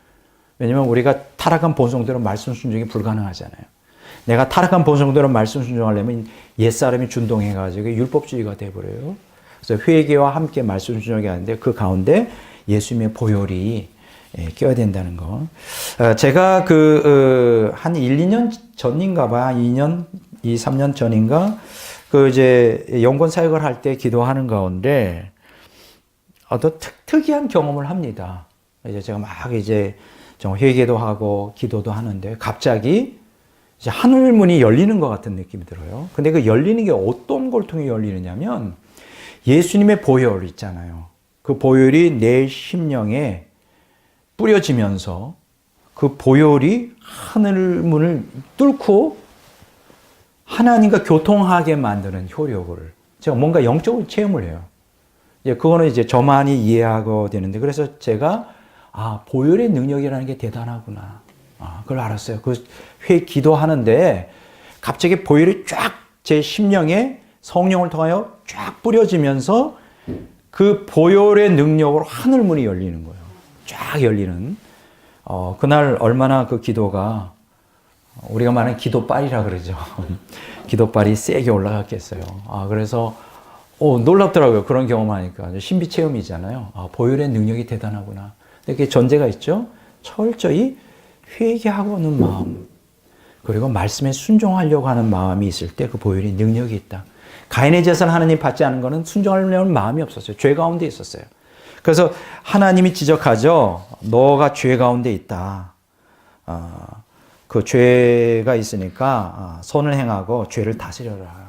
왜냐하면 우리가 타락한 본성대로 말씀 순종이 불가능하잖아요. 내가 타락한 본성대로 말씀 순종하려면 옛사람이 준동해가지고 율법주의가 돼버려요. 그래서 회개와 함께 말씀 순종이 하는데 그 가운데 예수님의 보혈이 껴야 된다는 거. 제가 한 1, 2년 전인가 봐. 2년, 2, 3년 전인가? 이제 영권 사역을 할 때 기도하는 가운데 어떤 특이한 경험을 합니다. 이제 제가 막 이제 좀 회개도 하고 기도도 하는데 갑자기 이제 하늘 문이 열리는 것 같은 느낌이 들어요. 근데 그 열리는 게 어떤 걸 통해 열리느냐면 예수님의 보혈 있잖아요. 그 보혈이 내 심령에 뿌려지면서 그 보혈이 하늘 문을 뚫고 하나님과 교통하게 만드는 효력을 제가 뭔가 영적으로 체험을 해요. 그거는 이제 저만이 이해하고 되는데 그래서 제가 보혈의 능력이라는 게 대단하구나. 그걸 알았어요. 기도하는데 갑자기 보혈이 쫙 제 심령에 성령을 통하여 쫙 뿌려지면서 그 보혈의 능력으로 하늘문이 열리는 거예요. 쫙 열리는. 그날 얼마나 그 기도가 우리가 말하는 기도빨이라 그러죠. 기도빨이 세게 올라갔겠어요. 그래서 놀랍더라고요. 그런 경험하니까. 신비 체험이잖아요. 보혈의 능력이 대단하구나. 이렇게 전제가 있죠. 철저히 회개하고는 마음, 그리고 말씀에 순종하려고 하는 마음이 있을 때 그 보혈의 능력이 있다. 가인의 제사를 하나님 받지 않은 것은 순종하려는 마음이 없었어요. 죄 가운데 있었어요. 그래서 하나님이 지적하죠. 너가 죄 가운데 있다. 그 죄가 있으니까 선을 행하고 죄를 다스려라.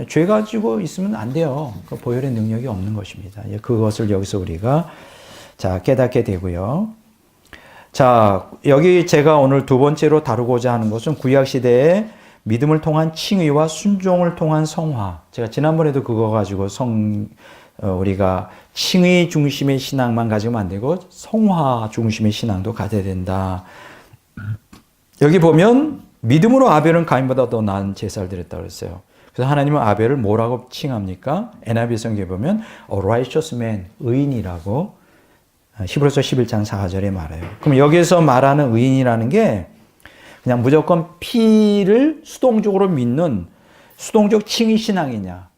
죄 가지고 있으면 안 돼요. 그 보혈의 능력이 없는 것입니다. 그것을 여기서 우리가 자 깨닫게 되고요. 자, 여기 제가 오늘 두 번째로 다루고자 하는 것은 구약 시대의 믿음을 통한 칭의와 순종을 통한 성화. 제가 지난번에도 그거 가지고 우리가 칭의 중심의 신앙만 가지고는 안 되고 성화 중심의 신앙도 가져야 된다. 여기 보면 믿음으로 아벨은 가인보다 더 나은 제사를 드렸다고 그랬어요. 그래서 하나님은 아벨을 뭐라고 칭합니까? NIV 성경에 보면 a righteous man, 의인이라고 히브리서 11장 4절에 말해요. 그럼 여기에서 말하는 의인이라는 게 그냥 무조건 피를 수동적으로 믿는 수동적 칭의 신앙이냐.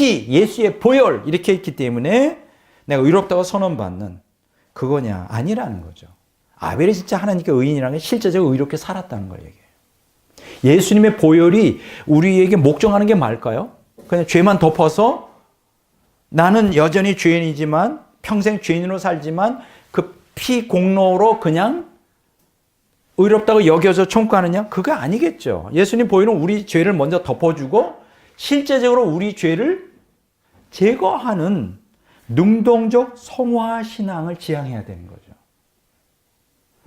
예수의 보혈 이렇게 있기 때문에 내가 의롭다고 선언받는 그거냐. 아니라는 거죠. 아벨이 진짜 하나님께 의인이라는 게 실제적으로 의롭게 살았다는 걸 얘기해요. 예수님의 보혈이 우리에게 목적하는 게 말까요? 그냥 죄만 덮어서 나는 여전히 죄인이지만 평생 죄인으로 살지만 그 피 공로로 그냥 의롭다고 여겨서 청구하느냐? 그거 아니겠죠. 예수님 보혈은 우리 죄를 먼저 덮어주고 실제적으로 우리 죄를 제거하는 능동적 성화 신앙을 지향해야 되는 거죠.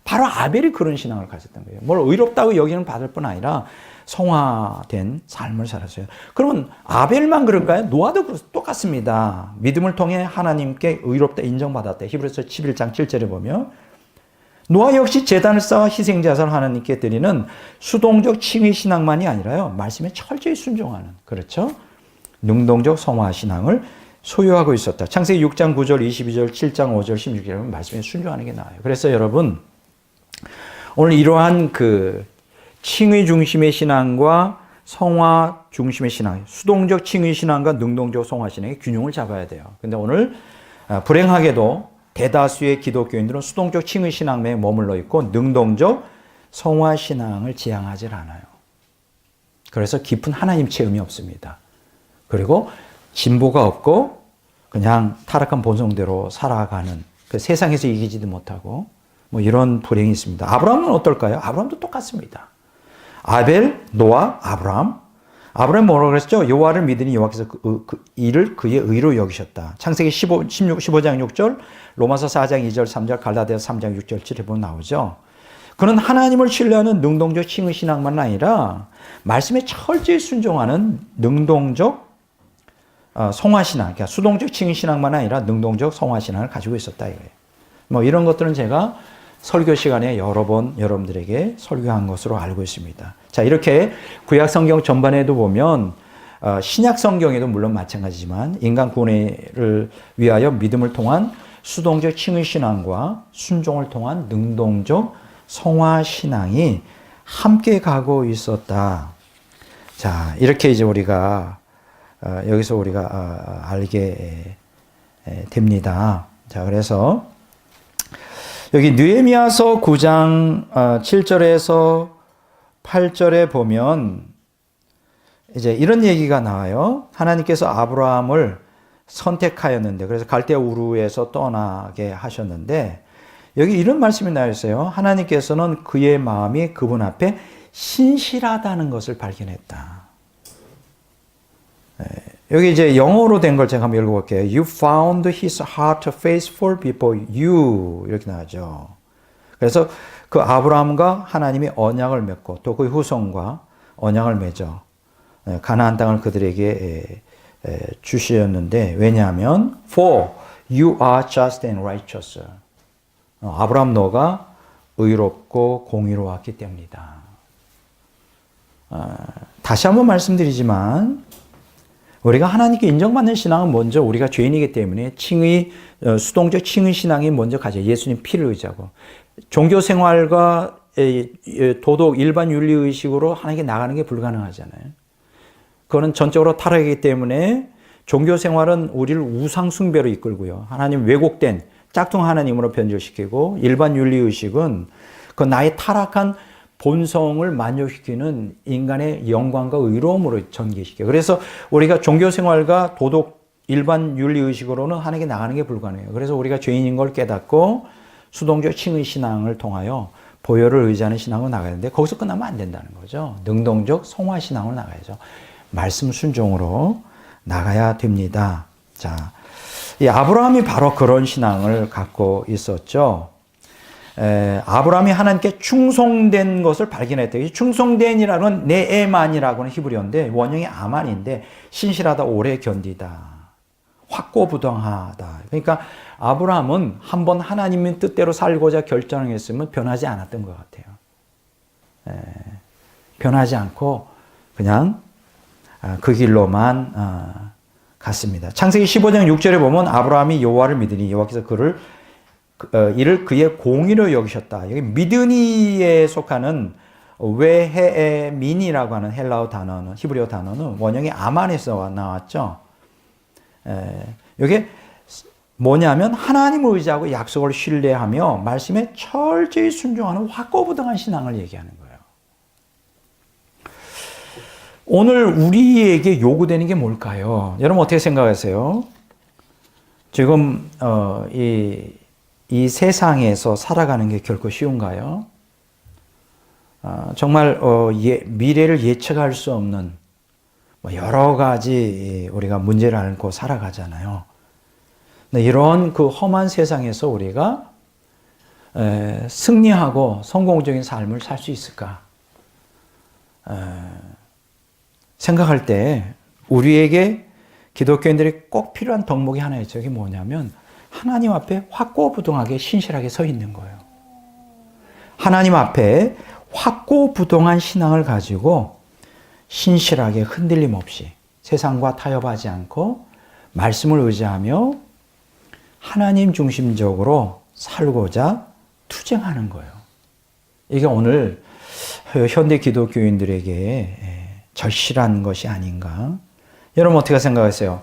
바로 아벨이 그런 신앙을 가졌던 거예요. 뭘 의롭다고 여기는 받을 뿐 아니라 성화된 삶을 살았어요. 그러면 아벨만 그럴까요? 노아도 똑같습니다. 믿음을 통해 하나님께 의롭다 인정받았대. 히브리서 11장 7절에 보면 노아 역시 제단을 쌓아 희생자산을 하나님께 드리는 수동적 칭의 신앙만이 아니라요. 말씀에 철저히 순종하는 그렇죠? 능동적 성화 신앙을 소유하고 있었다. 창세기 6장 9절 22절 7장 5절 16절 말씀에 순종하는 게 나아요. 그래서 여러분 오늘 이러한 그 칭의 중심의 신앙과 성화 중심의 신앙, 수동적 칭의 신앙과 능동적 성화 신앙의 균형을 잡아야 돼요. 근데 오늘 불행하게도 대다수의 기독교인들은 수동적 칭의 신앙에 머물러 있고 능동적 성화 신앙을 지향하지 않아요. 그래서 깊은 하나님 체험이 없습니다. 그리고 진보가 없고 그냥 타락한 본성대로 살아가는 그 세상에서 이기지도 못하고 뭐 이런 불행이 있습니다. 아브라함은 어떨까요? 아브라함도 똑같습니다. 아벨, 노아, 아브라함. 아브라함이 뭐라고 그랬죠? 여호와를 믿으니 여호와께서 그 일을 그의 의로 여기셨다. 창세기 15장 6절, 로마서 4장 2절 3절, 갈라디아서 3장 6절 7절 보면 나오죠. 그는 하나님을 신뢰하는 능동적 칭의 신앙만 아니라 말씀에 철저히 순종하는 능동적 성화 신앙, 그러니까 수동적 칭의 신앙만 아니라 능동적 성화 신앙을 가지고 있었다 이거예요. 뭐 이런 것들은 제가 설교 시간에 여러 번 여러분들에게 설교한 것으로 알고 있습니다. 자, 이렇게 구약 성경 전반에도 보면 신약 성경에도 물론 마찬가지지만 인간 구원을 위하여 믿음을 통한 수동적 칭의 신앙과 순종을 통한 능동적 성화 신앙이 함께 가고 있었다. 자, 이렇게 이제 우리가 여기서 우리가 알게 됩니다. 자, 그래서 여기 느헤미야서 9장 7절에서 8절에 보면 이제 이런 얘기가 나와요. 하나님께서 아브라함을 선택하였는데 그래서 갈대아 우르에서 떠나게 하셨는데 여기 이런 말씀이 나와 있어요. 하나님께서는 그의 마음이 그분 앞에 신실하다는 것을 발견했다. 여기 이제 영어로 된 걸 제가 한번 읽어볼게요. You found his heart faithful before you 이렇게 나오죠. 그래서 그 아브라함과 하나님이 언약을 맺고 또 그 후손과 언약을 맺어 가나안 땅을 그들에게 주셨는데 왜냐하면 For you are just and righteous. 아브라함 너가 의롭고 공의로웠기 때문이다. 다시 한번 말씀드리지만 우리가 하나님께 인정받는 신앙은 먼저 우리가 죄인이기 때문에 수동적 칭의 신앙이 먼저 가져 예수님 피를 의지하고 종교 생활과 도덕 일반 윤리 의식으로 하나님께 나가는 게 불가능하잖아요. 그거는 전적으로 타락이기 때문에 종교 생활은 우리를 우상 숭배로 이끌고요. 하나님 왜곡된 짝퉁 하나님으로 변질시키고 일반 윤리 의식은 그 나의 타락한 본성을 만족시키는 인간의 영광과 의로움으로 전개시켜요. 그래서 우리가 종교생활과 도덕 일반 윤리의식으로는 하나님께 나가는 게 불가능해요. 그래서 우리가 죄인인 걸 깨닫고 수동적 칭의 신앙을 통하여 보혈을 의지하는 신앙으로 나가야 되는데 거기서 끝나면 안 된다는 거죠. 능동적 성화 신앙으로 나가야죠. 말씀 순종으로 나가야 됩니다. 자, 이 아브라함이 바로 그런 신앙을 갖고 있었죠. 아브라함이 하나님께 충성된 것을 발견했다. 이 충성된이라는 네에만이라고는 히브리어인데 원형이 아만인데 신실하다, 오래 견디다, 확고부동하다. 그러니까 아브라함은 한번 하나님의 뜻대로 살고자 결정을 했으면 변하지 않았던 것 같아요. 변하지 않고 그냥 그 길로만 갔습니다. 창세기 15장 6절에 보면 아브라함이 여호와를 믿으니 여호와께서 이를 그의 공의로 여기셨다. 여기 믿으니에 속하는 외헤민이라고 하는 헬라어 단어는, 히브리어 단어는 원형이 아만에서 나왔죠. 이게 뭐냐면 하나님을 의지하고 약속을 신뢰하며 말씀에 철저히 순종하는 확고부동한 신앙을 얘기하는 거예요. 오늘 우리에게 요구되는 게 뭘까요? 여러분 어떻게 생각하세요? 지금 이 세상에서 살아가는 게 결코 쉬운가요? 정말 미래를 예측할 수 없는 여러 가지 우리가 문제를 안고 살아가잖아요. 근데 이런 그 험한 세상에서 우리가 승리하고 성공적인 삶을 살 수 있을까? 생각할 때 우리에게 기독교인들이 꼭 필요한 덕목이 하나 있죠. 이게 뭐냐면 하나님 앞에 확고부동하게 신실하게 서 있는 거예요. 하나님 앞에 확고부동한 신앙을 가지고 신실하게 흔들림 없이 세상과 타협하지 않고 말씀을 의지하며 하나님 중심적으로 살고자 투쟁하는 거예요. 이게 오늘 현대 기독교인들에게 절실한 것이 아닌가? 여러분 어떻게 생각하세요?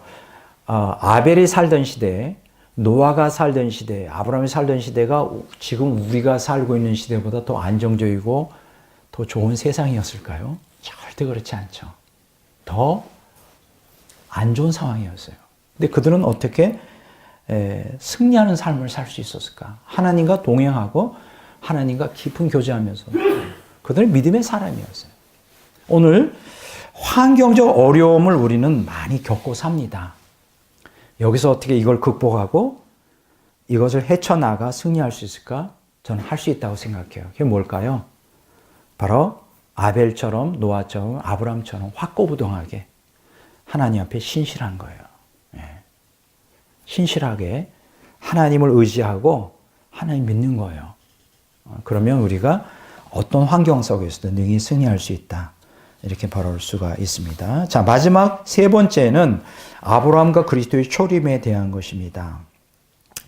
아벨이 살던 시대, 노아가 살던 시대, 아브라함이 살던 시대가 지금 우리가 살고 있는 시대보다 더 안정적이고 더 좋은 세상이었을까요? 절대 그렇지 않죠. 더 안 좋은 상황이었어요. 근데 그들은 어떻게 승리하는 삶을 살 수 있었을까? 하나님과 동행하고 하나님과 깊은 교제하면서 그들은 믿음의 사람이었어요. 오늘 환경적 어려움을 우리는 많이 겪고 삽니다. 여기서 어떻게 이걸 극복하고 이것을 헤쳐나가 승리할 수 있을까? 저는 할 수 있다고 생각해요. 그게 뭘까요? 바로 아벨처럼, 노아처럼, 아브라함처럼 확고부동하게 하나님 앞에 신실한 거예요. 신실하게 하나님을 의지하고 하나님 믿는 거예요. 그러면 우리가 어떤 환경 속에서도 능히 승리할 수 있다. 이렇게 바라볼 수가 있습니다. 자, 마지막 세 번째는 아브라함과 그리스도의 초림에 대한 것입니다.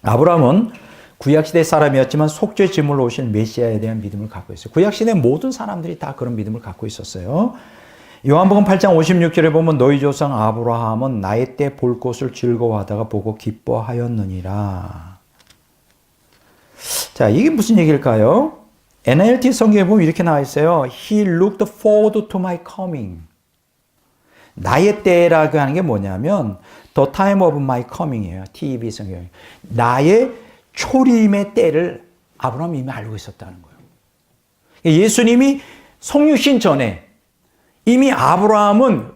아브라함은 구약시대 사람이었지만 속죄 제물로 오신 메시아에 대한 믿음을 갖고 있어요. 구약시대 모든 사람들이 다 그런 믿음을 갖고 있었어요. 요한복음 8장 56절에 보면 너희 조상 아브라함은 나의 때 볼 것을 즐거워하다가 보고 기뻐하였느니라. 자, 이게 무슨 얘기일까요? NLT 성경에 보면 이렇게 나와 있어요. He looked forward to my coming. 나의 때라고 하는 게 뭐냐면 The time of my coming이에요. TEB 성경. 나의 초림의 때를 아브라함이 이미 알고 있었다는 거예요. 예수님이 성육신 전에 이미 아브라함은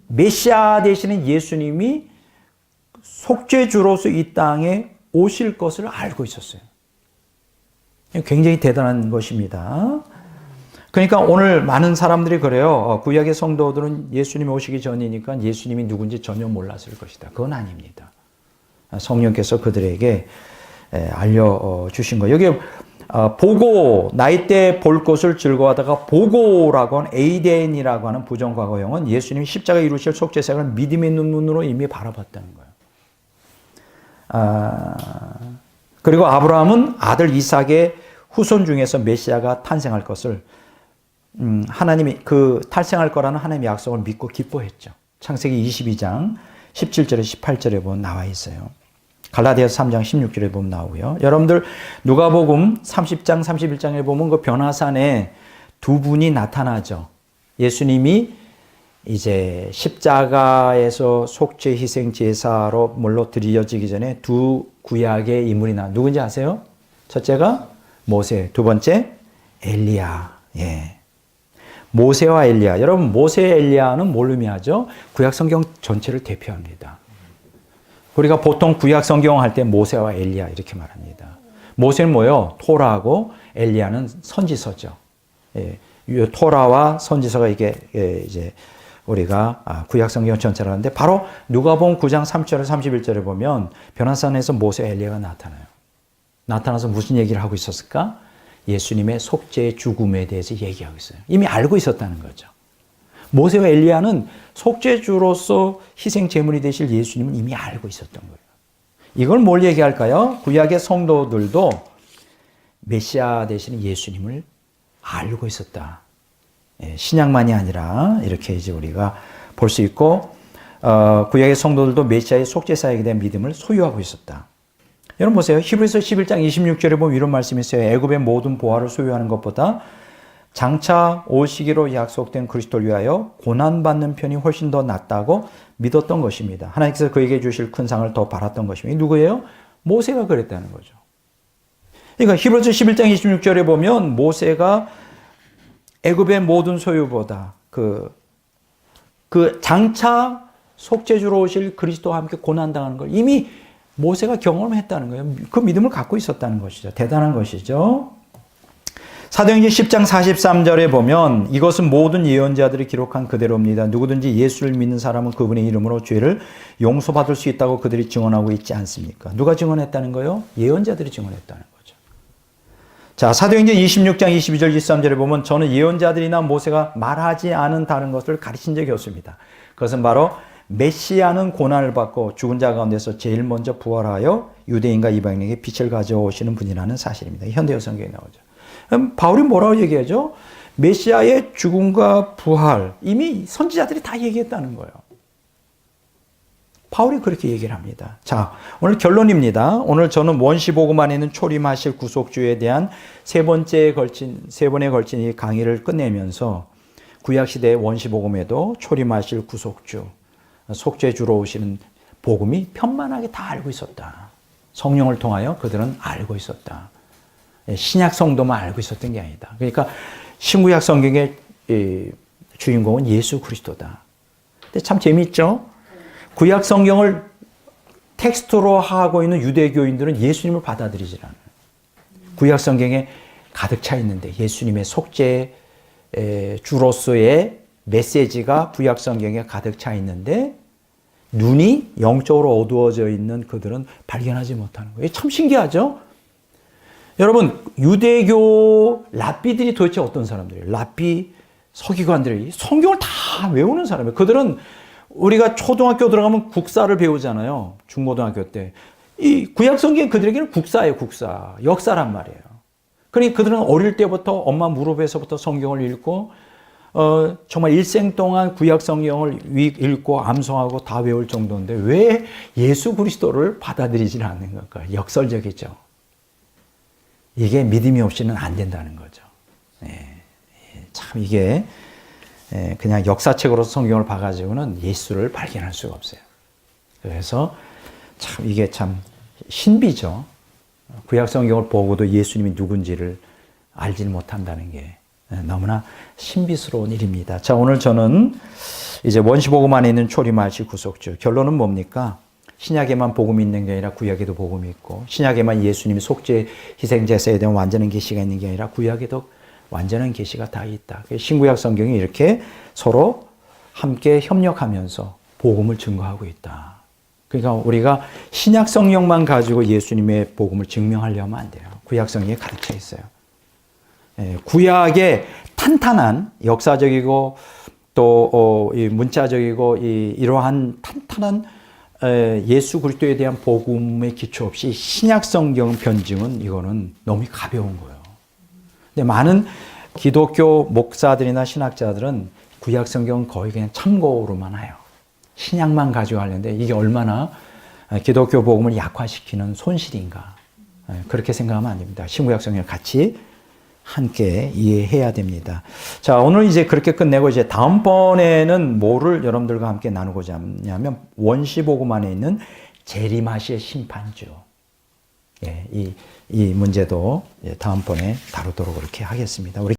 메시아 되시는 예수님이 속죄주로서 이 땅에 오실 것을 알고 있었어요. 굉장히 대단한 것입니다. 그러니까 오늘 많은 사람들이 그래요. 구약의 성도들은 예수님이 오시기 전이니까 예수님이 누군지 전혀 몰랐을 것이다. 그건 아닙니다. 성령께서 그들에게 알려주신 거예요. 여기 보고, 나이 때 볼 것을 즐거워하다가 보고라고 하는 에이덴이라고 하는 부정과거형은 예수님이 십자가 이루실 속죄사를 믿음의 눈으로 이미 바라봤다는 거예요. 그리고 아브라함은 아들 이삭의 후손 중에서 메시아가 탄생할 것을 하나님이 그 탄생할 거라는 하나님의 약속을 믿고 기뻐했죠. 창세기 22장 17절에 18절에 보면 나와 있어요. 갈라디아서 3장 16절에 보면 나오고요. 여러분들 누가복음 30장 31장에 보면 그 변화산에 두 분이 나타나죠. 예수님이 이제 십자가에서 속죄 희생 제사로 물로 드려지기 전에 두 구약의 인물이 누군지 아세요? 첫째가 모세, 두 번째 엘리야. 예. 모세와 엘리야. 여러분, 모세, 엘리야는 뭘 의미하죠? 구약 성경 전체를 대표합니다. 우리가 보통 구약 성경 할 때 모세와 엘리야 이렇게 말합니다. 모세는 뭐요? 토라하고 엘리야는 선지서죠. 예, 토라와 선지서가 이게 이제 우리가 구약 성경 전체를 하는데 바로 누가복음 9장 30절에 31절에 보면 변화산에서 모세, 엘리야가 나타나요. 나타나서 무슨 얘기를 하고 있었을까? 예수님의 속죄의 죽음에 대해서 얘기하고 있어요. 이미 알고 있었다는 거죠. 모세와 엘리야는 속죄주로서 희생 제물이 되실 예수님은 이미 알고 있었던 거예요. 이걸 뭘 얘기할까요? 구약의 성도들도 메시아 되시는 예수님을 알고 있었다. 신약만이 아니라 이렇게 이제 우리가 볼 수 있고, 구약의 성도들도 메시아의 속죄사역에 대한 믿음을 소유하고 있었다. 여러분 보세요. 히브리서 11장 26절에 보면 이런 말씀이 있어요. 애굽의 모든 보화를 소유하는 것보다 장차 오시기로 약속된 그리스도를 위하여 고난받는 편이 훨씬 더 낫다고 믿었던 것입니다. 하나님께서 그에게 주실 큰 상을 더 바랐던 것입니다. 누구예요? 모세가 그랬다는 거죠. 그러니까 히브리서 11장 26절에 보면 모세가 애굽의 모든 소유보다 그 장차 속죄주로 오실 그리스도와 함께 고난당하는 걸 이미 모세가 경험했다는 거예요. 그 믿음을 갖고 있었다는 것이죠. 대단한 것이죠. 사도행전 10장 43절에 보면 이것은 모든 예언자들이 기록한 그대로입니다. 누구든지 예수를 믿는 사람은 그분의 이름으로 죄를 용서받을 수 있다고 그들이 증언하고 있지 않습니까? 누가 증언했다는 거요? 예언자들이 증언했다는 거죠. 자, 사도행전 26장 22절 23절에 보면 저는 예언자들이나 모세가 말하지 않은 다른 것을 가르친 적이 없습니다. 그것은 바로 메시아는 고난을 받고 죽은 자 가운데서 제일 먼저 부활하여 유대인과 이방인에게 빛을 가져오시는 분이라는 사실입니다. 현대어 성경에 나오죠. 그럼 바울이 뭐라고 얘기하죠? 메시아의 죽음과 부활 이미 선지자들이 다 얘기했다는 거예요. 바울이 그렇게 얘기를 합니다. 자, 오늘 결론입니다. 오늘 저는 원시복음 안에 있는 초림하실 구속주에 대한 세 번에 걸친 이 강의를 끝내면서 구약시대의 원시복음에도 초림하실 구속주, 속죄주로 오시는 복음이 편만하게 다 알고 있었다. 성령을 통하여 그들은 알고 있었다. 신약 성도만 알고 있었던 게 아니다. 그러니까 신구약 성경의 주인공은 예수 그리스도다. 근데 참 재미있죠? 구약 성경을 텍스트로 하고 있는 유대교인들은 예수님을 받아들이질 않아요. 구약 성경에 가득 차 있는데 예수님의 속죄주로서의 메시지가 구약 성경에 가득 차 있는데 눈이 영적으로 어두워져 있는 그들은 발견하지 못하는 거예요. 참 신기하죠? 여러분, 유대교 랍비들이 도대체 어떤 사람들이에요? 랍비, 서기관들이 성경을 다 외우는 사람이에요. 그들은 우리가 초등학교 들어가면 국사를 배우잖아요. 중고등학교 때. 이 구약 성경 그들에게는 국사예요, 국사. 역사란 말이에요. 그러니까 그들은 어릴 때부터 엄마 무릎에서부터 성경을 읽고 정말 일생 동안 구약 성경을 읽고 암송하고 다 외울 정도인데 왜 예수 그리스도를 받아들이지 않는 걸까? 역설적이죠. 이게 믿음이 없이는 안 된다는 거죠. 참 이게 그냥 역사책으로서 성경을 봐가지고는 예수를 발견할 수가 없어요. 그래서 참 이게 참 신비죠. 구약 성경을 보고도 예수님이 누군지를 알지는 못한다는 게 너무나 신비스러운 일입니다. 자, 오늘 저는 이제 원시복음 안에 있는 초림하실 구속주. 결론은 뭡니까? 신약에만 복음이 있는 게 아니라 구약에도 복음이 있고, 신약에만 예수님이 속죄 희생제사에 대한 완전한 계시가 있는 게 아니라 구약에도 완전한 계시가 다 있다. 신구약 성경이 이렇게 서로 함께 협력하면서 복음을 증거하고 있다. 그러니까 우리가 신약 성경만 가지고 예수님의 복음을 증명하려면 안 돼요. 구약 성경에 가득 차 있어요. 구약의 탄탄한 역사적이고 또 문자적이고 이러한 탄탄한 예수 그리스도에 대한 복음의 기초 없이 신약 성경 변증은 이거는 너무 가벼운 거예요. 근데 많은 기독교 목사들이나 신학자들은 구약 성경은 거의 그냥 참고로만 해요. 신약만 가지고 하려는데 이게 얼마나 기독교 복음을 약화시키는 손실인가. 그렇게 생각하면 안 됩니다. 신구약 성경을 같이 함께 이해해야 됩니다. 자, 오늘 이제 그렇게 끝내고 이제 다음번에는 뭐를 여러분들과 함께 나누고자 하냐면 원시복음 안에 있는 재림하실 심판주. 이 문제도 다음번에 다루도록 그렇게 하겠습니다. 우리